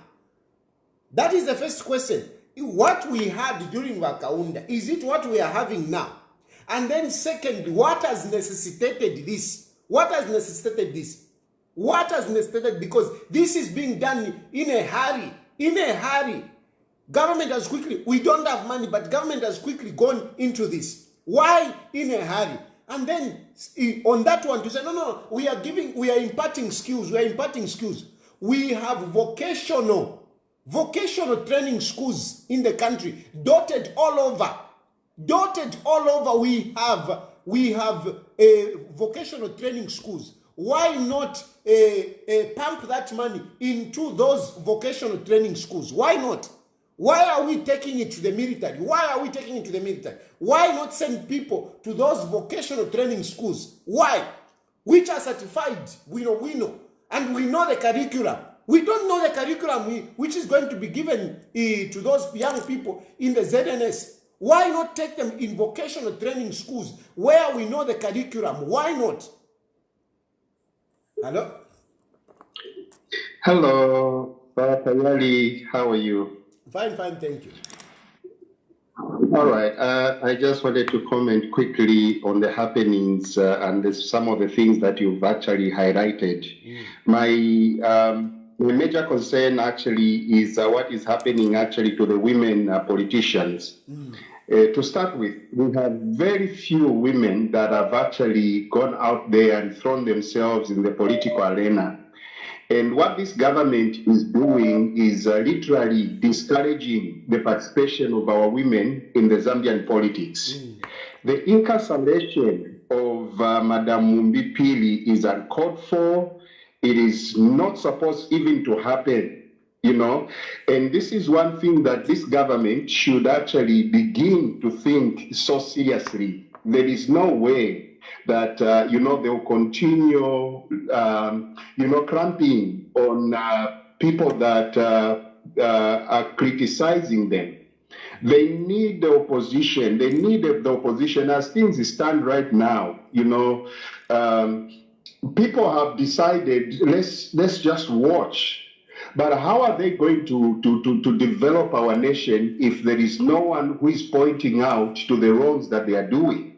That is the first question. What we had during Kaunda, is it what we are having now? And then second, what has necessitated this? What has necessitated this? What has necessitated, because this is being done in a hurry. Government has quickly, we don't have money, but government has quickly gone into this. Why in a hurry? And then on that one to say, no, we are imparting skills, We have vocational training schools in the country, dotted all over. Dotted all over, we have vocational training schools. Why not pump that money into those vocational training schools? Why not? Why are we taking it to the military? Why are we taking it to the military? Why not send people to those vocational training schools? Why? Which are certified, we know, and we know the curriculum. We don't know the curriculum which is going to be given to those young people in the ZNS. Why not take them in vocational training schools where we know the curriculum? Why not? Hello? Hello, Tayali. How are you? Fine, thank you. All right. I just wanted to comment quickly on the happenings and some of the things that you've actually highlighted. My major concern actually is what is happening actually to the women politicians. To start with, we have very few women that have actually gone out there and thrown themselves in the political arena. And what this government is doing is literally discouraging the participation of our women in the Zambian politics. The incarceration of Madam Mumbipili is uncalled for. It is not supposed even to happen. And this is one thing that this government should actually begin to think so seriously. There is no way that, they will continue, cramping on people that are criticizing them. They need the opposition. They need the opposition as things stand right now. People have decided, let's just watch. But how are they going to develop our nation if there is no one who is pointing out to the wrongs that they are doing?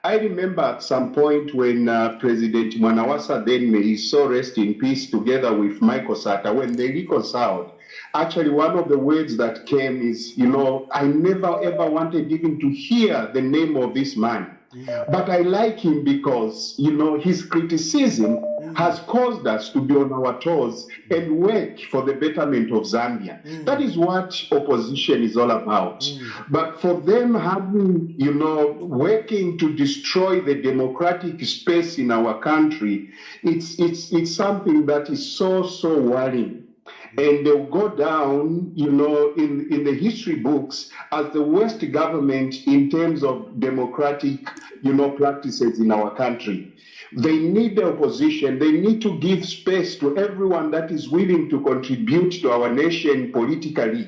I remember at some point when President Mwanawasa then, may his soul rest in peace, together with Michael Sata, when they reconciled, actually one of the words that came is, I never ever wanted even to hear the name of this man. But I like him because, his criticism has caused us to be on our toes and work for the betterment of Zambia. That is what opposition is all about. But for them having, working to destroy the democratic space in our country, it's something that is so worrying. And they'll go down, in the history books as the worst government in terms of democratic, practices in our country. They need the opposition. They need to give space to everyone that is willing to contribute to our nation politically.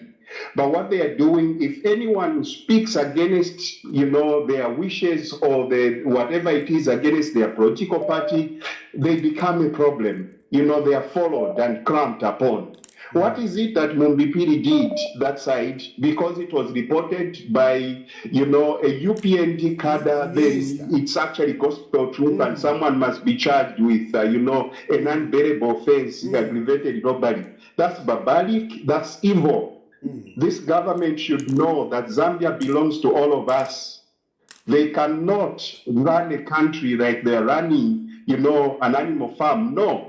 But what they are doing, if anyone speaks against, their wishes or whatever it is against their political party, they become a problem. They are followed and clamped upon. What is it that Mumbipili did that side? Because it was reported by, a UPND cadre, then it's actually gospel truth and someone must be charged with, an unbearable offense, aggravated robbery. That's barbaric, that's evil. This government should know that Zambia belongs to all of us. They cannot run a country like they're running, an animal farm. No.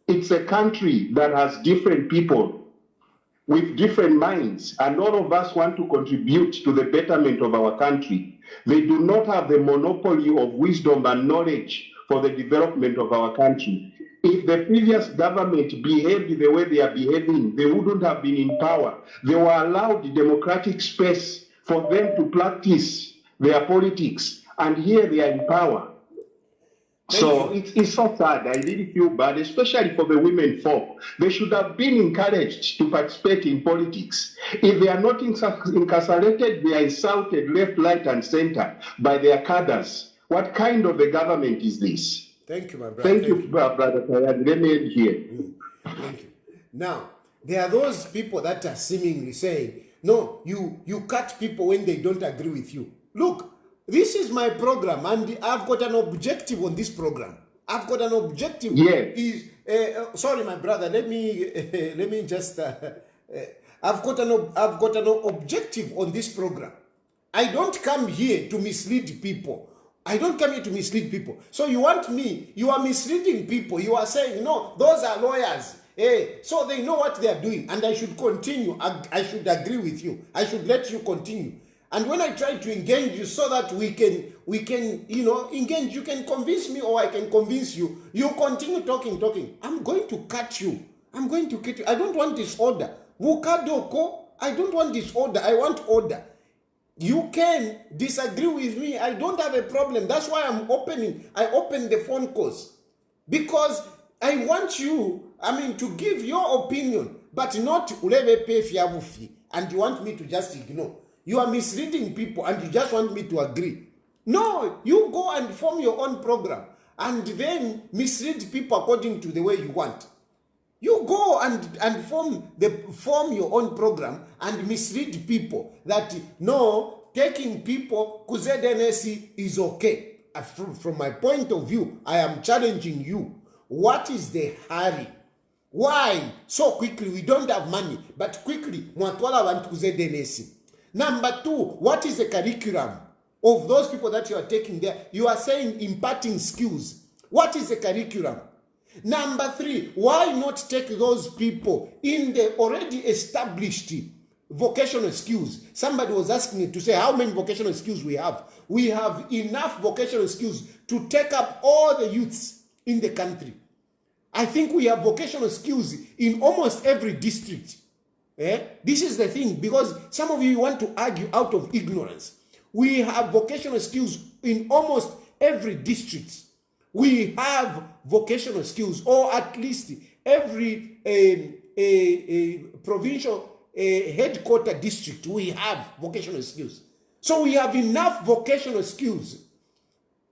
It's a country that has different people with different minds, and all of us want to contribute to the betterment of our country. They do not have the monopoly of wisdom and knowledge for the development of our country. If the previous government behaved the way they are behaving, they wouldn't have been in power. They were allowed democratic space for them to practice their politics, and here they are in power. So it's so sad. I really feel bad, especially for the women folk. They should have been encouraged to participate in politics. If they are not incarcerated, they are insulted left, right, and center by their cadres. What kind of a government is this? Thank you, my brother. Thank you, Brother Tayali. Let me end here. Thank you. Now, there are those people that are seemingly saying, no, you cut people when they don't agree with you. Look, this is my program, and I've got an objective on this program. I've got an objective. Yes. Sorry, my brother. Let me just. I've got an objective on this program. I don't come here to mislead people. I don't come here to mislead people. So you want me? You are misleading people. You are saying no. Those are lawyers. So they know what they are doing, and I should continue. I should agree with you. I should let you continue. And when I try to engage you so that we can, engage, you can convince me or I can convince you. You continue talking. I'm going to cut you. I don't want disorder. Mukadoko, I don't want disorder. I want order. You can disagree with me. I don't have a problem. That's why I open the phone calls. Because I want you, to give your opinion, but not uleve pe fiabufi, and you want me to just ignore. You are misleading people and you just want me to agree. No, you go and form your own program and then mislead people according to the way you want. You go and form your own program and mislead people that no, taking people KZNS is okay. From my point of view, I am challenging you. What is the hurry? Why so quickly? We don't have money, but quickly mwatwala want KZNS. Number 2, what is the curriculum of those people that you are taking there? You are saying imparting skills. What is the curriculum? Number 3, why not take those people in the already established vocational skills? Somebody was asking me to say how many vocational skills we have. We have enough vocational skills to take up all the youths in the country. I think we have vocational skills in almost every district. This is the thing, because some of you want to argue out of ignorance. We have vocational skills in almost every district. We have vocational skills, or at least every provincial headquarter district, we have vocational skills. So we have enough vocational skills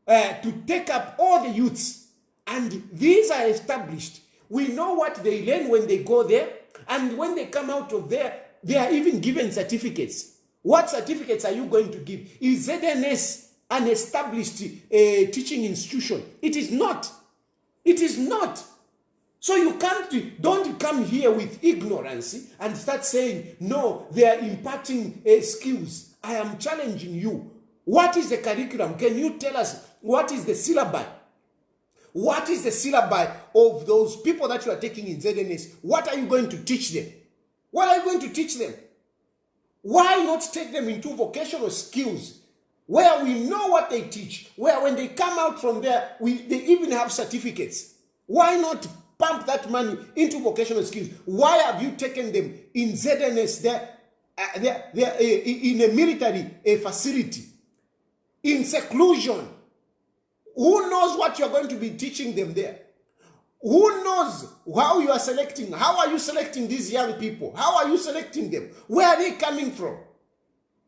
to take up all the youths, and these are established. We know what they learn when they go there, and when they come out of there, they are even given certificates. What certificates are you going to give? Is ZNS an established teaching institution? It is not. It is not. So don't come here with ignorance and start saying, no, they are imparting skills. I am challenging you. What is the curriculum? Can you tell us what is the syllabi? What is the syllabi of those people that you are taking in ZNS? What are you going to teach them? What are you going to teach them? Why not take them into vocational skills where we know what they teach, where when they come out from there, they even have certificates? Why not pump that money into vocational skills? Why have you taken them in ZNS there, in a military facility, in seclusion? Who knows what you're going to be teaching them there? Who knows how you are selecting? How are you selecting these young people? How are you selecting them? Where are they coming from?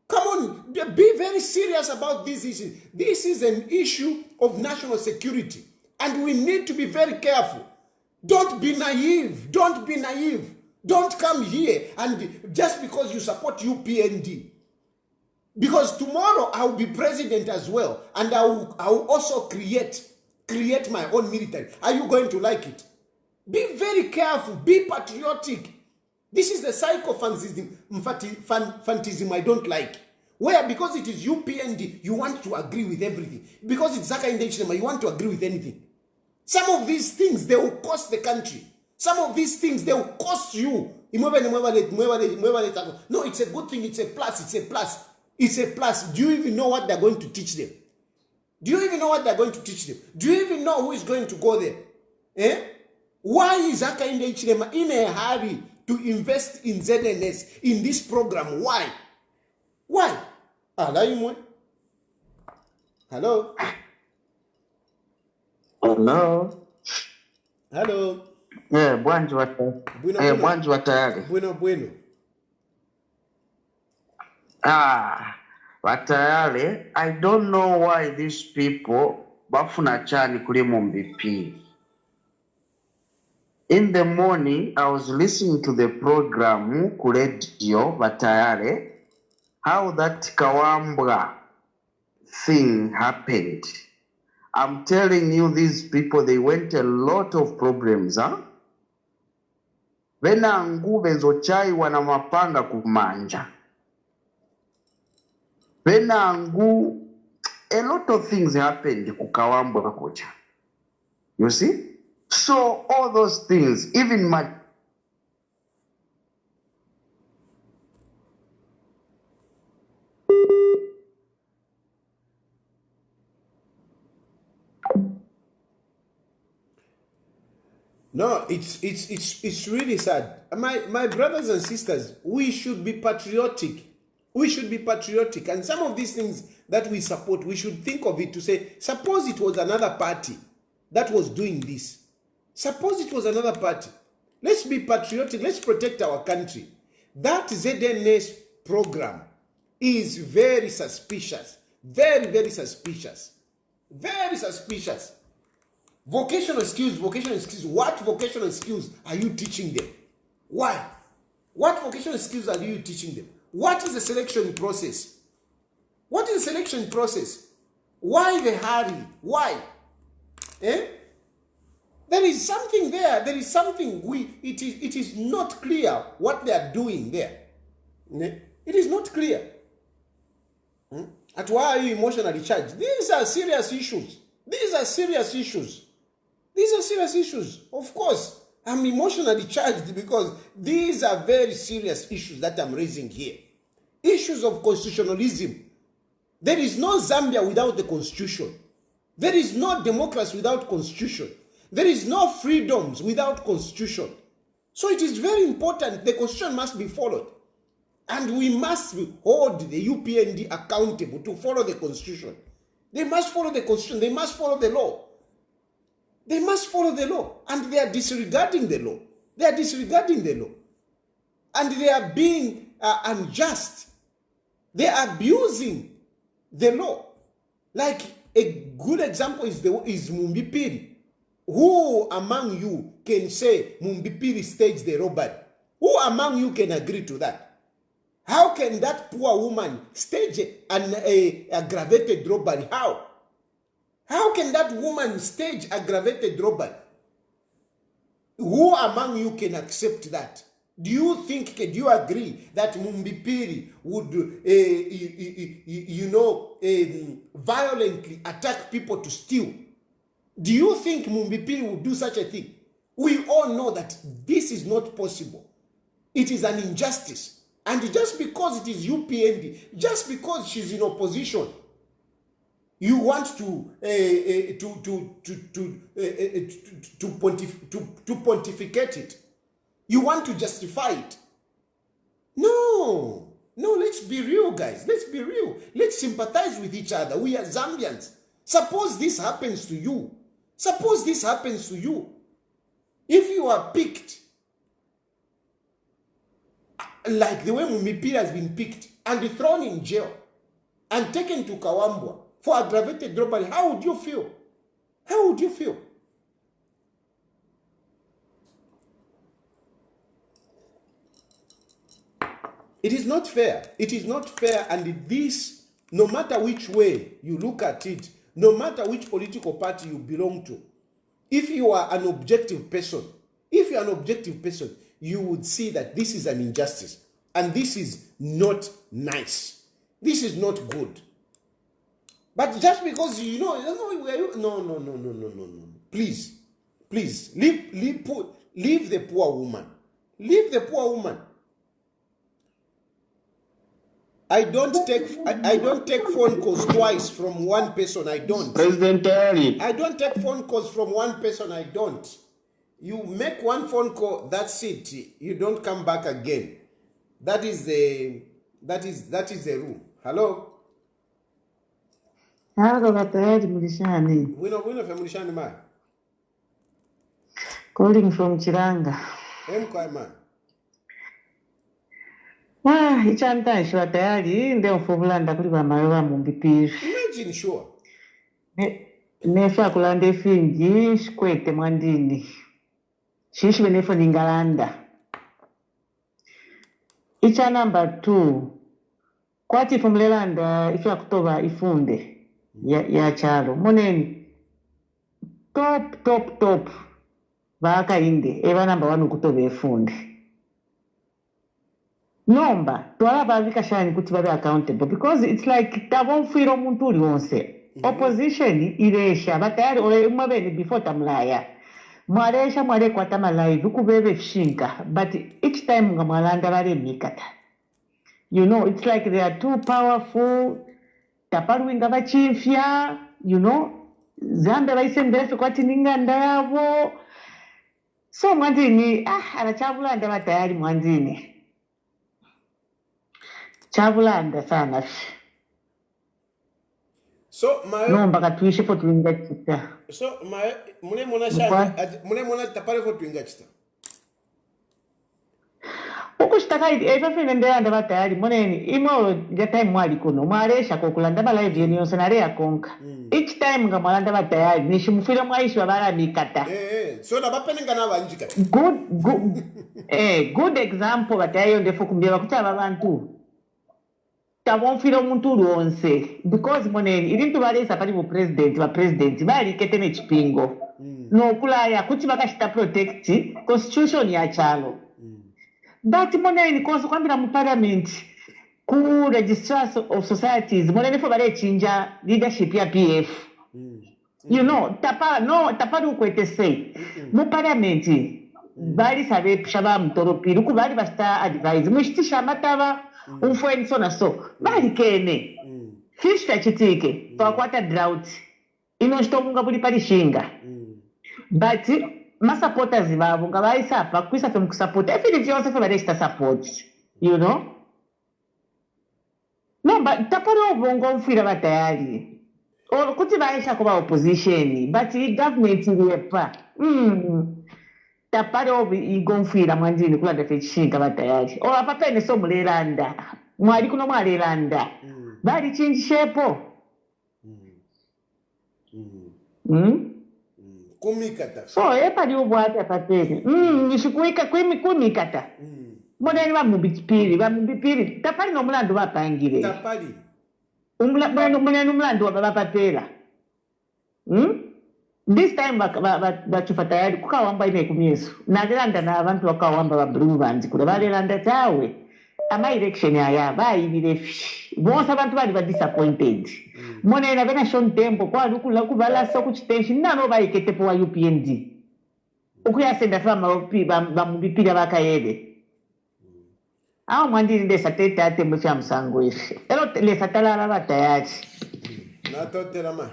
Come on, be very serious about this issue. This is an issue of national security, and we need to be very careful. Don't be naive. Don't be naive. Don't come here and just because you support UPND. Because tomorrow I will be president as well, and I will also create my own military. Are you going to like it? Be very careful. Be patriotic. This is the psychophantism I don't like. Where because it is UPND, you want to agree with everything. Because it's Zaka in the you want to agree with anything. Some of these things, they will cost the country. Some of these things, they will cost you. No, it's a good thing. It's a plus. It's a plus. It's a plus. Do you even know what they're going to teach them? Do you even know what they're going to teach them? Do you even know who is going to go there? Why is Zaka in the in a hurry to invest in ZNS, in this program? Why? Why? Hello? Hello. Hello? Yeah, Bwanji wa Tayali. Bueno. Watayale, I don't know why these people bafuna chani kuli mumbipi. In the morning, I was listening to the program ku radio Watayale, how that Kawambwa thing happened. I'm telling you, these people, they went a lot of problems, huh? Vena nguve zochai wana mapanga kumanja. Venangu, a lot of things happened kukawambwa kocha. You see? So all those things, even my No, it's really sad. My brothers and sisters, we should be patriotic. We should be patriotic. And some of these things that we support, we should think of it to say, suppose it was another party that was doing this. Suppose it was another party. Let's be patriotic. Let's protect our country. That ZNS program is very suspicious. Very, very suspicious. Very suspicious. Vocational skills. What vocational skills are you teaching them? Why? What vocational skills are you teaching them? What is the selection process? What is the selection process? Why the hurry? Why? Eh? There is something there. There is something. It is not clear what they are doing there. It is not clear. At why are you emotionally charged? These are serious issues. These are serious issues. These are serious issues. Of course, I'm emotionally charged because these are very serious issues that I'm raising here. Issues of constitutionalism. There is no Zambia without the constitution. There is no democracy without constitution. There is no freedoms without constitution. So it is very important. The constitution must be followed. And we must hold the UPND accountable to follow the constitution. They must follow the constitution. They must follow the law. They must follow the law. And they are disregarding the law. They are disregarding the law. And they are being unjust. They are abusing the law. Like a good example is Mumbipiri. Who among you can say Mumbipiri staged the robbery? Who among you can agree to that? How can that poor woman stage an aggravated robbery? How? How can that woman stage aggravated robbery? Who among you can accept that? Do you think, can you agree that Mumbipiri would, violently attack people to steal? Do you think Mumbipiri would do such a thing? We all know that this is not possible. It is an injustice. And just because it is UPND, just because she's in opposition, you want to pontificate it. You want to justify it. No, let's be real, guys. Let's be real. Let's sympathize with each other. We are Zambians. Suppose this happens to you. Suppose this happens to you. If you are picked, like the way Mumipira has been picked and thrown in jail and taken to Kawambwa for aggravated robbery, how would you feel? How would you feel? It is not fair. It is not fair, and this, no matter which way you look at it, no matter which political party you belong to, if you are an objective person, you would see that this is an injustice and this is not nice. This is not good. But just because no. Please, leave the poor woman. Leave the poor woman. I don't take phone calls twice from one person. I don't. President Tayali. I don't take phone calls from one person. I don't. You make one phone call, that's it. You don't come back again. That is the rule. Hello? Hello, Tayali Mulishani. Wino Mulishani ma. Calling from Chiranga. Man. Ichanta ishwa Tayali ndio mfuvulanda kuli bamayoba Mumbipiri. Imagine sure. Nefa kulande fingi shikwete mwandini. Shishi benefo ningalanda. Icha number 2. Kwati fumlelanda ifya kutoba ifunde ya chalo. Moneni top baka inde eba number 1 kutoba ifunde. Nomba twala bavika shani kuti babe accountable because it's like tabonfira omuntu uli wonse. Opposition iresha batayari ole umabeni before tamlaya. Mwaresha mwale kwa tama live ukubebe shinka, but each time ngamalanda bale mikata. You know, it's like they are too powerful. Taparuinga bachifya, you know. Zambia baisembelefe kwa tininga ndayabo. So Mwandini, anachabulanda batayari Mwandini. Chabulanda sana. So my No mpaka tuishi po tuinga chita. so my mune mona shanga mune mona tapale for tuinga chita. Ukustaka efafine ndeyanda batayari moneni imo time mwali kuno mwalesha kokulanda balive yeni yonse narea konka. Each time nga mwalanda batayari nishimufira mwaishi wabala mikata. So na bapenenga na banjika. Good example batayari yondefu kumbiwa kutaba bantu. Tabonfira omuntu lwonse because moneni irintu balesa pali mu president bali ketene chipingo. No kulaya kuti bakashita protect constitution ya chalo. But moneni koso kwambira mu parliament ku registrars of societies moneni fo bale chinja leadership ya PF. You know tapari ukwete say mu parliament bali sabe shaba mtoropiri ku bali basta advise mushitisha mataba umfweni so na so bali kene fish tachitike twakwata drought ino shitomunga buli pali shinga but ma supporters babo nga bayisapa kwisa fe mukusupport efili vyonse fe balesta support you know no but tapari obongo mfira batayali kuti bayisha kuba opposition but government iliyepa tapari obi igomfira Mwandini kula dafe chishinga batayali apapene so mulelanda mwali kuno mwalelanda bali chinjishepo Kumikata. So epali ubwate apapene nishikuika kumikata moneni bamubipiri tapari no mulando bapangire Tapali. Muneni umulando wabapapela this time bachufa tayari kukawamba ine kumyeso nalelanda na abantu wakawamba ba blue bands kule balelanda tawe ama election aya bayibire bonse abantu bali ba disappointed monena bena shon tempo kwa lukula kubala so kuchitension nano bayikete po wa UPND ukuyasenda fama opi bamubipira bakayede aho Mwandini ndesa tete atembo cha msango ife ero lesa talala batayari Na totela ma.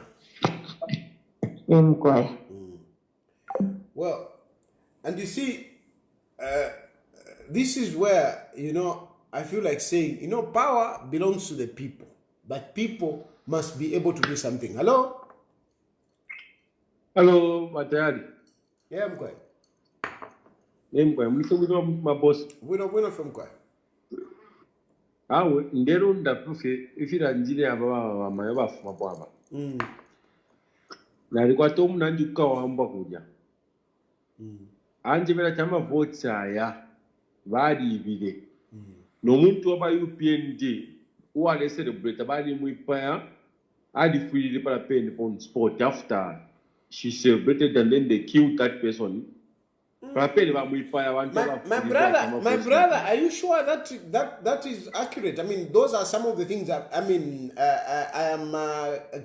Well, and you see, this is where, I feel like saying, power belongs to the people, but people must be able to do something. Hello? Hello, Matayali. Yeah, I'm quiet. I'm my boss. We're not from quiet. Awe, ndero ndapufe, ifira njile aba mayaba fumabwaba. Na alikuwa tomu nanjuka wamba kuja. Anje vela chama votes aya bali ibile. No muntu waba UPND uwale celebrate bali muipaya adi free para pen on spot after she celebrated and then they killed that person. My brother, are you sure that is accurate? I mean, those are some of the things that, I am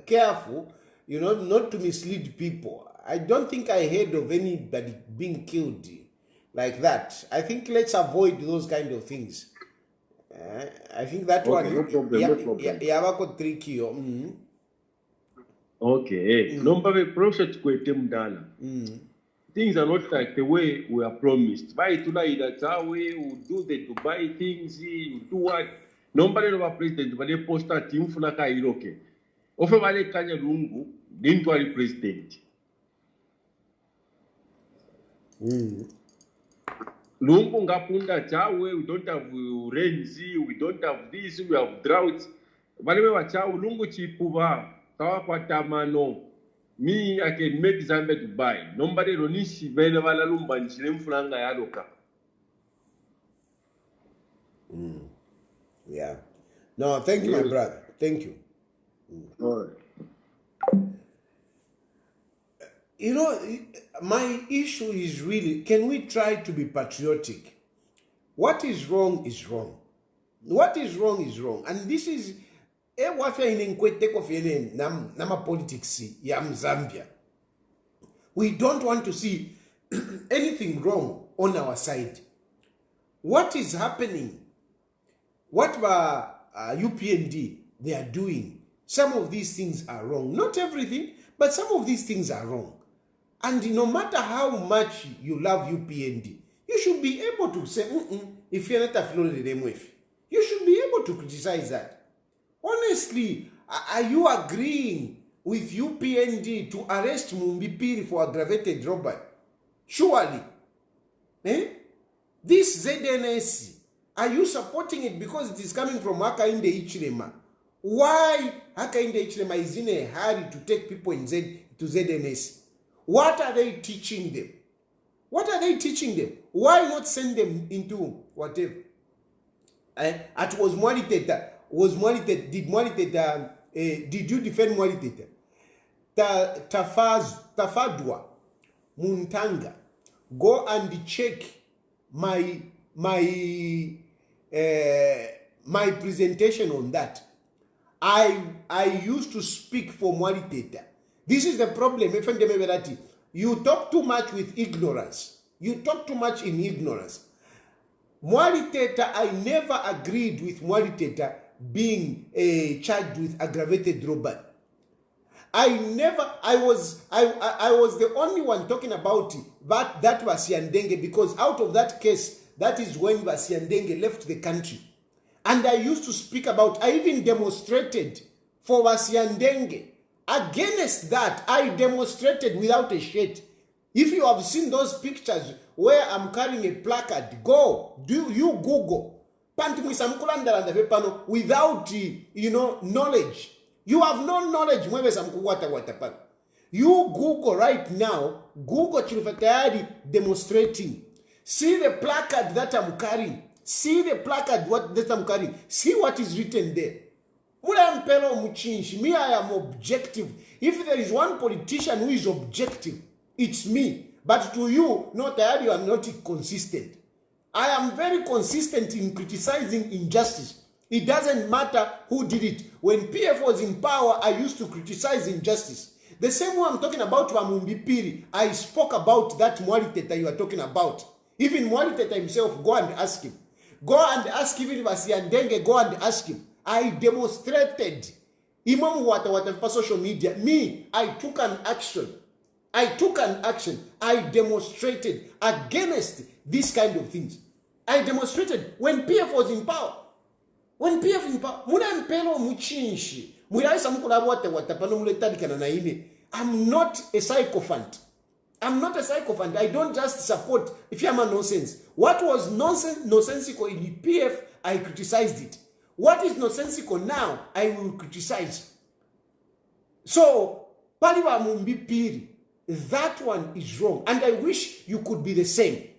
careful, not to mislead people. I don't think I heard of anybody being killed like that. I think let's avoid those kind of things. I think that okay, one. No problem. Tricky. Okay. Number process kwete mdala. Things are not like the way we are promised. By tonight, that's how we will do the Dubai things, we do what? Nobody of our president, but they post a team for Naka Iroke. Offer Vale Kanya Lungu, didn't worry president. Lungu Ngapunda Chawe, we don't have rains, we don't have this, we have droughts. Vale Chao Lungu Chipuva, Tawapatamano. Me, I can make Zambia to buy. Nobody Ronishi, Venevala Lumba, and Shirim Flanga Yadoka. Yeah. No, thank you, my brother. Thank you. All right. My issue is really, can we try to be patriotic? What is wrong is wrong. What is wrong is wrong. And this is nama politics ya Zambia. We don't want to see anything wrong on our side. What is happening? What UPND they are doing? Some of these things are wrong. Not everything, but some of these things are wrong. And no matter how much you love UPND, you should be able to say, if you're not a Florida, you should be able to criticize that. Honestly, are you agreeing with UPND to arrest Mumbipiri for aggravated robbery? Surely. This ZNS, are you supporting it because it is coming from Hakainde Hichilema? Why Hakainde Hichilema is in a hurry to take people to ZNS? What are they teaching them? What are they teaching them? Why not send them into whatever? At was Mwaliteta. Did you defend Mwaliteta? Tafadwa, Muntanga, go and check my presentation on that. I used to speak for Mwaliteta. This is the problem. You talk too much with ignorance. You talk too much in ignorance. Mwaliteta, I never agreed with Mwaliteta being charged with aggravated robbery. I was the only one talking about it, but that was Yandenge, because out of that case, that is when Yandenge left the country. And I used to speak about, I even demonstrated for Yandenge. Against that, I demonstrated without a shirt. If you have seen those pictures where I'm carrying a placard, you Google. Without, knowledge. You have no knowledge. You Google right now, Google Chilufya demonstrating. See the placard that I'm carrying. See the placard that I'm carrying. See what is written there. Me, I am objective. If there is one politician who is objective, it's me. But to you, no, Tayali, you are not consistent. I am very consistent in criticizing injustice. It doesn't matter who did it. When PF was in power, I used to criticize injustice. The same way I'm talking about Mumbipiri, I spoke about that Mwaliteta you are talking about. Even Mwaliteta himself, go and ask him. Go and ask even Yandenge, go and ask him. I demonstrated. Imam wata social media. Me, I took an action. I demonstrated against this kind of things. I demonstrated when PF was in power. When PF in power, I'm not a sycophant. I don't just support if you are nonsense. What was nonsensical in the PF, I criticized it. What is nonsensical now, I will criticize. So, Paliwa Mumbipiri, that one is wrong. And I wish you could be the same.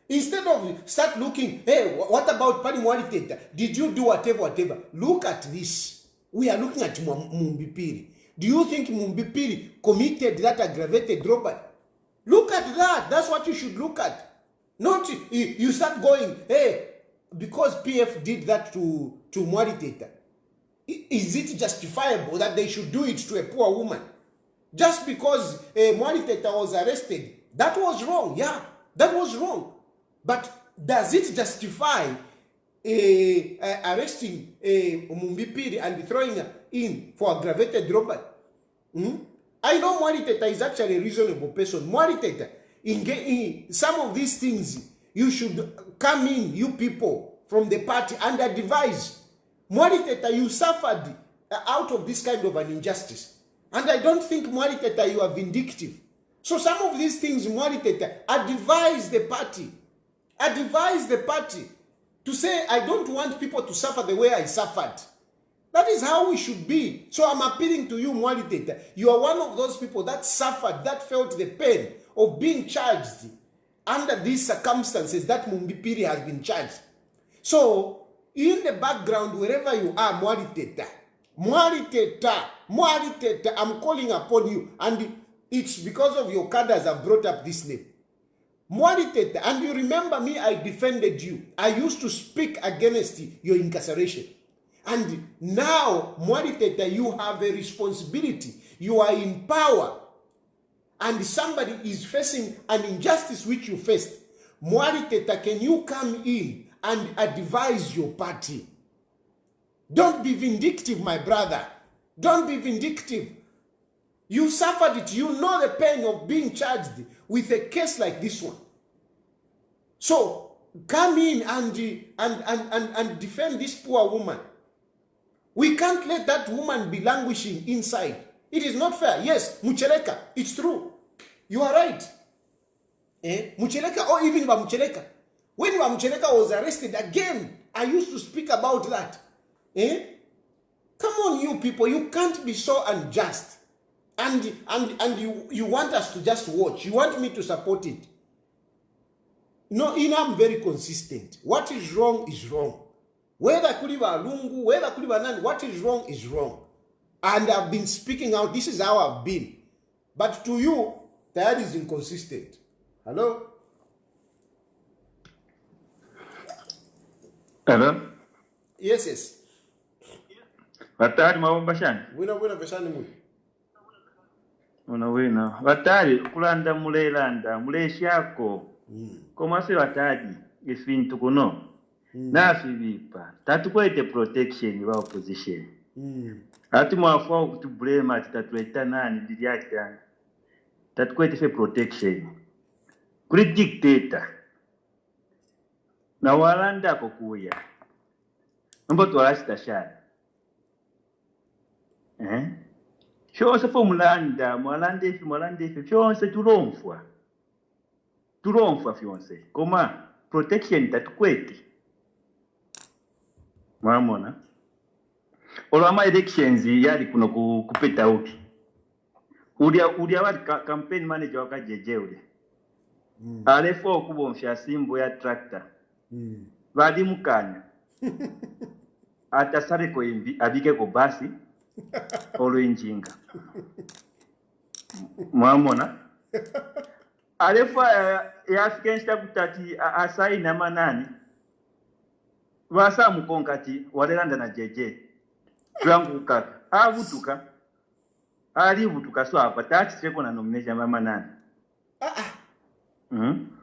Instead of start looking, hey, what about Pani Mwaliteta? Did you do whatever? Look at this. We are looking at Mumbipiri. Do you think Mumbipiri committed that aggravated robbery? Look at that. That's what you should look at. Not you start going, hey, because PF did that to Mwaliteta. Is it justifiable that they should do it to a poor woman? Just because Mwaliteta was arrested. That was wrong. Yeah, that was wrong. But does it justify arresting Mumbipiri and throwing her in for aggravated robbery? I know Mwaliteta is actually a reasonable person. Mwaliteta, in some of these things, you should come in, you people from the party, and advise. Mwaliteta, you suffered out of this kind of an injustice. And I don't think, Mwaliteta, you are vindictive. So some of these things, Mwaliteta, advise the party. Advise the party to say, I don't want people to suffer the way I suffered. That is how we should be. So I'm appealing to you, Mwaliteta. You are one of those people that suffered, that felt the pain of being charged under these circumstances that Mumbipiri has been charged. So, in the background, wherever you are, Mwaliteta, I'm calling upon you. And it's because of your cadres I've brought up this name. Mwaliteta, and you remember me, I defended you. I used to speak against your incarceration. And now, Mwaliteta, you have a responsibility. You are in power. And somebody is facing an injustice which you faced. Mwaliteta, can you come in and advise your party? Don't be vindictive, my brother. Don't be vindictive. You suffered it. You know the pain of being charged with a case like this one. So come in and defend this poor woman. We can't let that woman be languishing inside. It is not fair. Yes, Mucheleka, it's true. You are right. Mucheleka, or even Mucheleka. When Mucheleka was arrested again, I used to speak about that. Come on, you people, you can't be so unjust. And you want us to just watch. You want me to support it. No, I'm very consistent. What is wrong is wrong. Whether Kuliba Lungu, whether Kuliba Nan, what is wrong is wrong. And I've been speaking out. This is how I've been. But to you, that is inconsistent. Hello? Hello? Yes. Batari mawomba shani? Wina veshani muli. Wina. Batari kulanda mulelanda, muleshako. Koma se batari, ifintu kuno. Nafi vipa. Tatukwete protection wa opposition. Ati mwafua kutublema ati tatueta nani diriakta. Tatukwete fe protection. Kuri dictator. Na walanda kokuya. Mbo tuwalashita shani. Shonse fo mulanda, mwalandefi, shonse tulomfwa. Tulomfwa fyonse. Koma protection tatukwete. Mwamona. Olwama elections yali kuno kupeta uki. Udia wali campaign manager waka jeje ule. Alefo okubomfya simbo ya tractor. Badi mukanya. Atasare ko imbi abike ko basi olo injinga. Mwamona. Alefo ya fikensta kutati asai na manani. Wasa mukonkati walelanda na jeje. Tulangu kaka. Avutuka. Alivutuka so apa tachi cheko na nomination mama nani.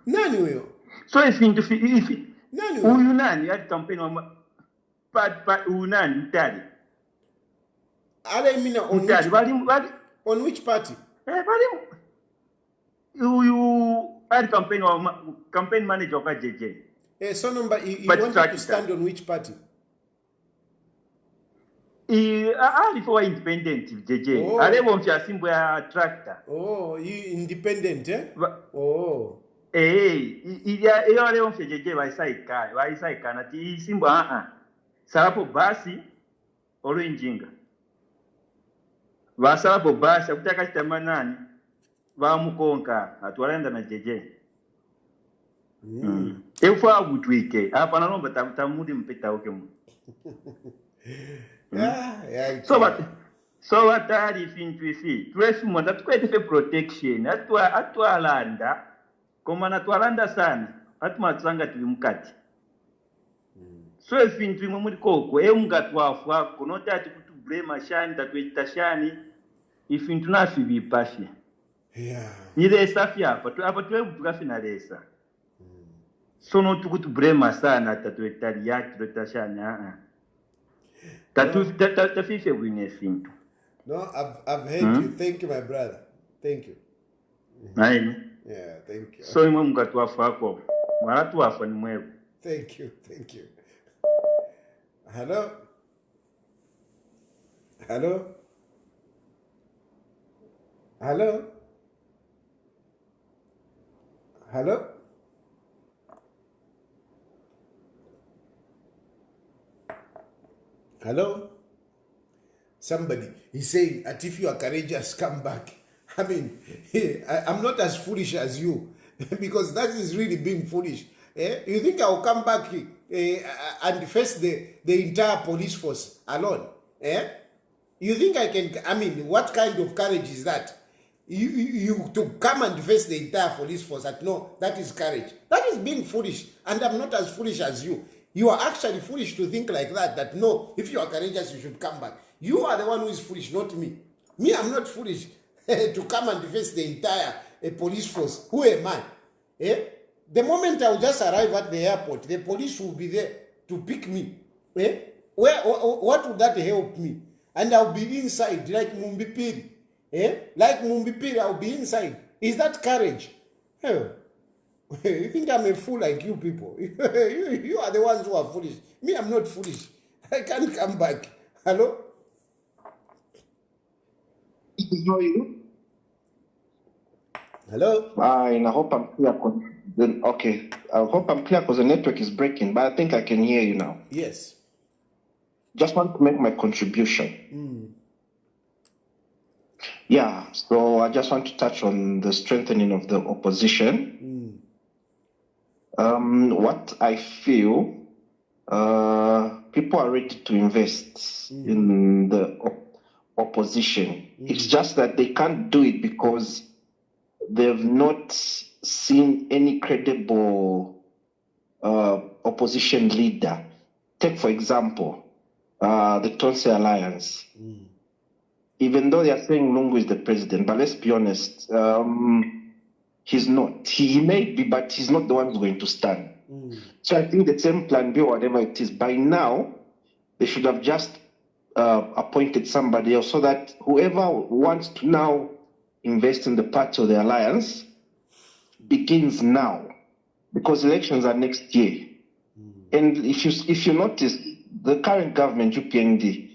Nani huyo? So if nani huyo? Huyu nani hadi campaign wa huyu nani mtali. Ale mina on which party? Bali huyu hadi campaign manager wa JJ. So number you want to stand on which party? For independent JJ. Alebo mfya simbo ya tractor. Oh, you independent, eh? Iyo alebo mfya JJ waisaika nati simbo Salapo basi olo injinga. Wasalapo basi akutaka chitamanani bamukonka atwalenda na JJ. Efu agutwike apa nanomba tamudi mpeta oke mu. So batali fintu ifi twesu mwanda tukwete fe protection atwalanda koma natwalanda sana atumatsanga tuli mukati. So fintu imwe muri koko mungatwafa konota ati kutublema shani tatweta shani ifintu nafi bipashi. Nilesa fya apa twebu tukafina lesa. Sono tukutublema sana tatweta liyaki tweta shani Tafife wine fintu. No, I've heard you. Thank you, my brother. Thank you. Yeah, thank you. So imwe mukatwafa ako. Mara tuwafa ni mwebu. Thank you. Hello? Hello? Hello? Hello? Hello? Somebody is saying that if you are courageous, come back. I mean, I'm not as foolish as you because that is really being foolish. You think I'll come back and face the entire police force alone? You think I can? I mean, what kind of courage is that? You to come and face the entire police force? No, that is courage. That is being foolish, and I'm not as foolish as you. You are actually foolish to think like that. That no, if you are courageous, you should come back. You are the one who is foolish, not me. Me, I'm not foolish to come and face the entire police force. Who am I? The moment I will just arrive at the airport, the police will be there to pick me. What would that help me? And I'll be inside like Mumbipiri. Like Mumbipiri, I'll be inside. Is that courage? Hell, you think I'm a fool like you people? You are the ones who are foolish. Me, I'm not foolish. I can't come back. Hello? Hello? Fine, I hope I'm clear. Okay, I hope I'm clear because the network is breaking, but I think I can hear you now. Yes. Just want to make my contribution. Yeah, so I just want to touch on the strengthening of the opposition. What I feel, people are ready to invest in the opposition. It's just that they can't do it because they've not seen any credible opposition leader. Take, for example, the Tonse Alliance. Even though they are saying Lungu is the president, but let's be honest, he's not. He may be, but he's not the one who's going to stand. So I think the same plan B or whatever it is, by now, they should have just appointed somebody else so that whoever wants to now invest in the party or the alliance begins now, because elections are next year. And if you notice, the current government, UPND,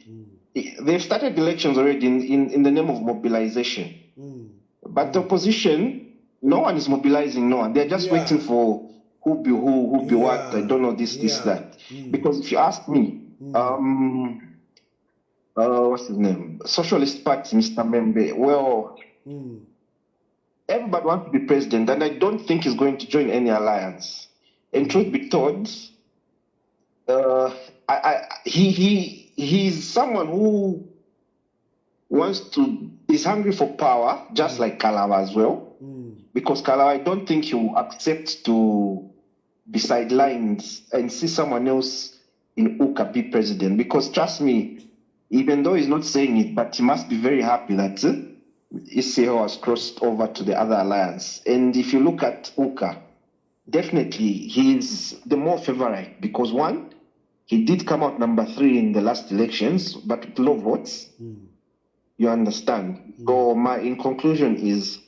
they've started elections already in the name of mobilization. But the opposition, no one is mobilizing no one. They're just waiting for who be what. I don't know this, that. Because if you ask me, what's his name? Socialist Party, Mr. Membe, well, everybody wants to be president, and I don't think he's going to join any alliance. And truth be told, he's someone who is hungry for power, just like Kalawa as well. Because Kalawa, I don't think he will accept to be sidelined and see someone else in Uka be president. Because trust me, even though he's not saying it, but he must be very happy that ICO has crossed over to the other alliance. And if you look at Uka, definitely he's the more favorite because one, he did come out number 3 in the last elections, but with low votes. You understand? So my in conclusion is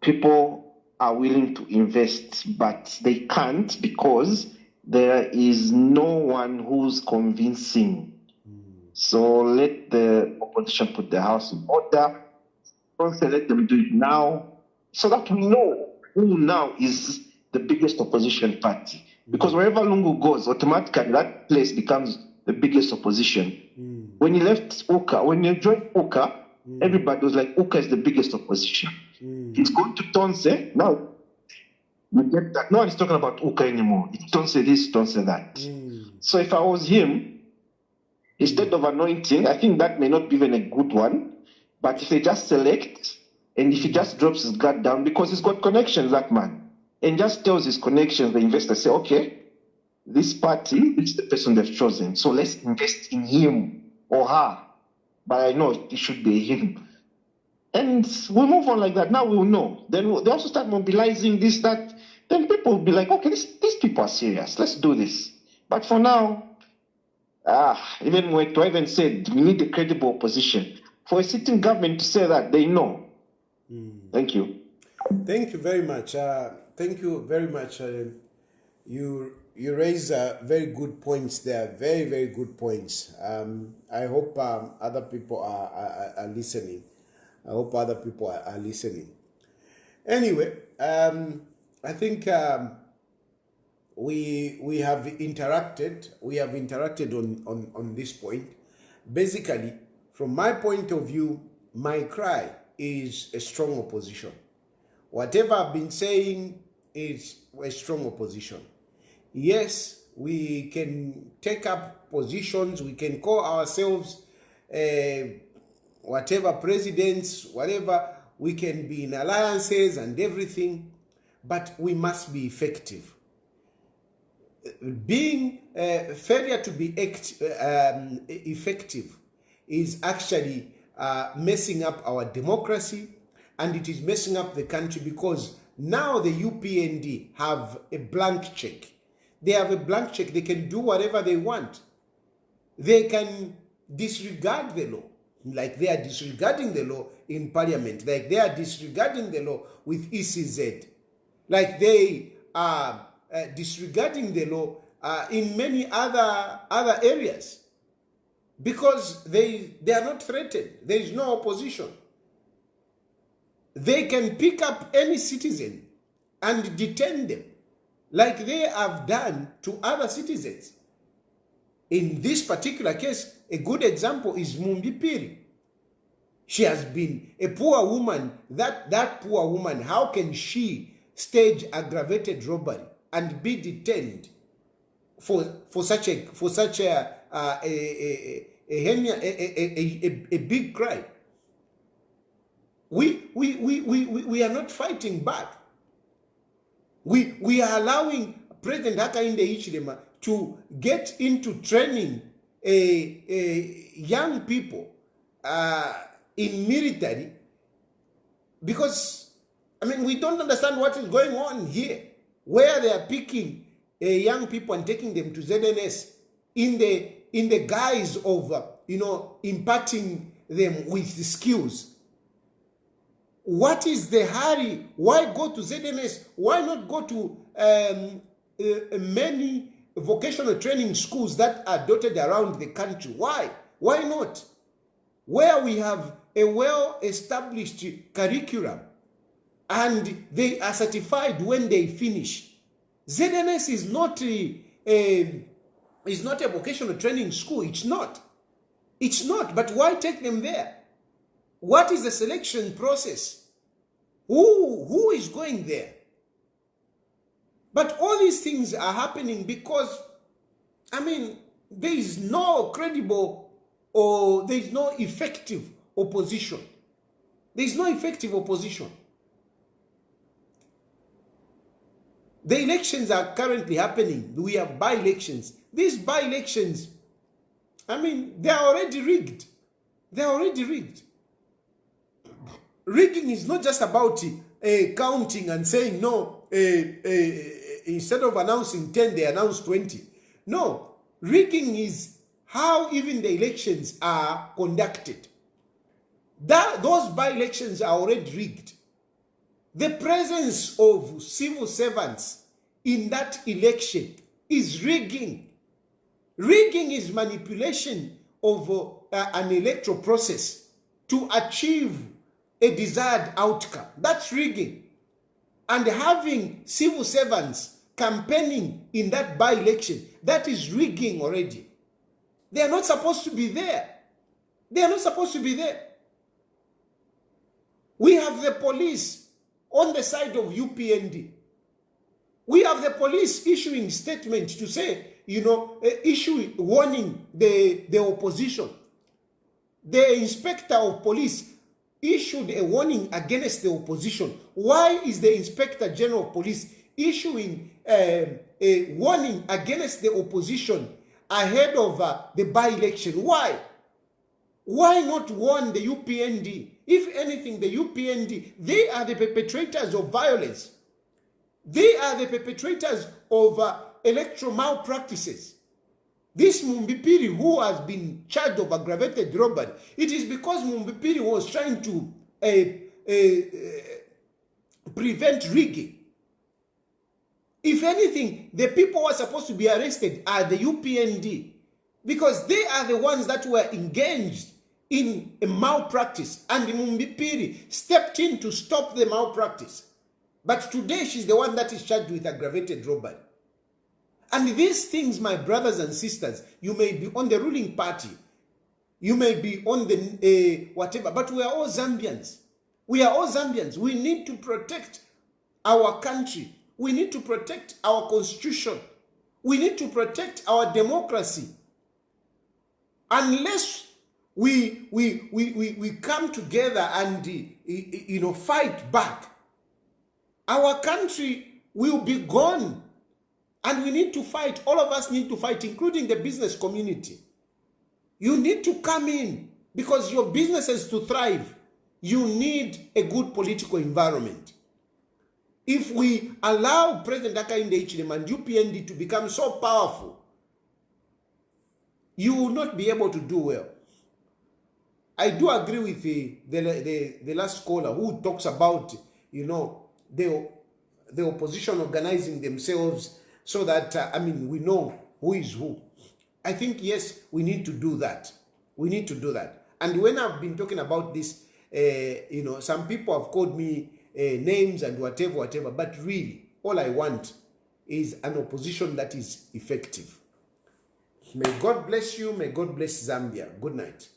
people are willing to invest, but they can't because there is no one who's convincing. So let the opposition put the house in order. Don't say let them do it now, so that we know who now is the biggest opposition party. Because wherever Lungu goes, automatically that place becomes the biggest opposition. When he left Uka, when he joined Uka, everybody was like, Uka is the biggest opposition. He's going to Tonse, now you get that. No one is talking about Uka anymore. It's Tonse this, Tonse that. So if I was him, instead of anointing, I think that may not be even a good one, but if they just select, and if he just drops his guard down, because he's got connections, that man, and just tells his connections, the investors say, okay, this party is the person they've chosen, so let's invest in him or her. But I know it should be him. And we'll move on like that. Now we'll know. Then they also start mobilizing this, that. Then people will be like, okay, these people are serious. Let's do this. But for now, even when I even said we need a credible opposition. For a sitting government to say that, they know. Thank you. Thank you very much. Thank you very much. You raise very good points there. Very, very good points. I hope other people are listening. I hope other people are listening. Anyway, I think we have interacted. We have interacted on this point. Basically, from my point of view, my cry is a strong opposition. Whatever I've been saying is a strong opposition. Yes, we can take up positions. We can call ourselves whatever presidents, whatever. We can be in alliances and everything, but we must be effective. Being failure to be effective is actually messing up our democracy, and it is messing up the country because now the UPND have a blank check. They have a blank check. They can do whatever they want. They can disregard the law. like they are disregarding the law in parliament, like they are disregarding the law with ECZ, like they are disregarding the law in many other areas, because they are not threatened. There is no opposition. They can pick up any citizen and detain them, like they have done to other citizens. In this particular case, a good example is Mumbipiri. She has been a poor woman. That poor woman, how can she stage aggravated robbery and be detained for such a big crime? We are not fighting back. We are allowing President Hakainde Hichilema to get into training young people in military, because, I mean, we don't understand what is going on here, where they are picking young people and taking them to ZNS in the guise of, imparting them with the skills. What is the hurry? Why go to ZNS? Why not go to many vocational training schools that are dotted around the country? Why? Why not? Where we have a well-established curriculum and they are certified when they finish. ZNS is not a vocational training school. It's not. It's not. But why take them there? What is the selection process? Who is going there? But all these things are happening because, I mean, there is no credible or there is no effective opposition. There is no effective opposition. The elections are currently happening. We have by-elections. These by-elections, I mean, they are already rigged. They are already rigged. Rigging is not just about counting and saying, no, instead of announcing 10, they announce 20. No, rigging is how even the elections are conducted. Those by-elections are already rigged. The presence of civil servants in that election is rigging. Rigging is manipulation of an electoral process to achieve a desired outcome. That's rigging. And having civil servants campaigning in that by-election, that is rigging already. They are not supposed to be there. They are not supposed to be there. We have the police on the side of UPND. We have the police issuing statements to say, warning the opposition. The inspector of police issued a warning against the opposition. Why is the Inspector General of Police issuing a warning against the opposition ahead of the by-election? Why? Why not warn the UPND? If anything, the UPND, they are the perpetrators of violence. They are the perpetrators of electoral malpractices. This Mumbipiri, who has been charged of aggravated robbery, it is because Mumbipiri was trying to prevent rigging. If anything, the people who are supposed to be arrested are the UPND, because they are the ones that were engaged in a malpractice, and Mumbipiri stepped in to stop the malpractice. But today she's the one that is charged with aggravated robbery. And these things, my brothers and sisters, you may be on the ruling party, you may be on the whatever, but we are all Zambians. We are all Zambians. We need to protect our country. We need to protect our constitution. We need to protect our democracy. Unless we come together and fight back, our country will be gone. And we need to fight. All of us need to fight, including the business community. You need to come in, because your businesses to thrive, you need a good political environment. If we allow President Hakainde Hichilema and UPND to become so powerful, you will not be able to do well. I do agree with the last caller who talks about, you know, the opposition organizing themselves so that, we know who is who. I think, yes, we need to do that. We need to do that. And when I've been talking about this, you know, some people have called me names and whatever, but really, all I want is an opposition that is effective. May God bless you. May God bless Zambia. Good night.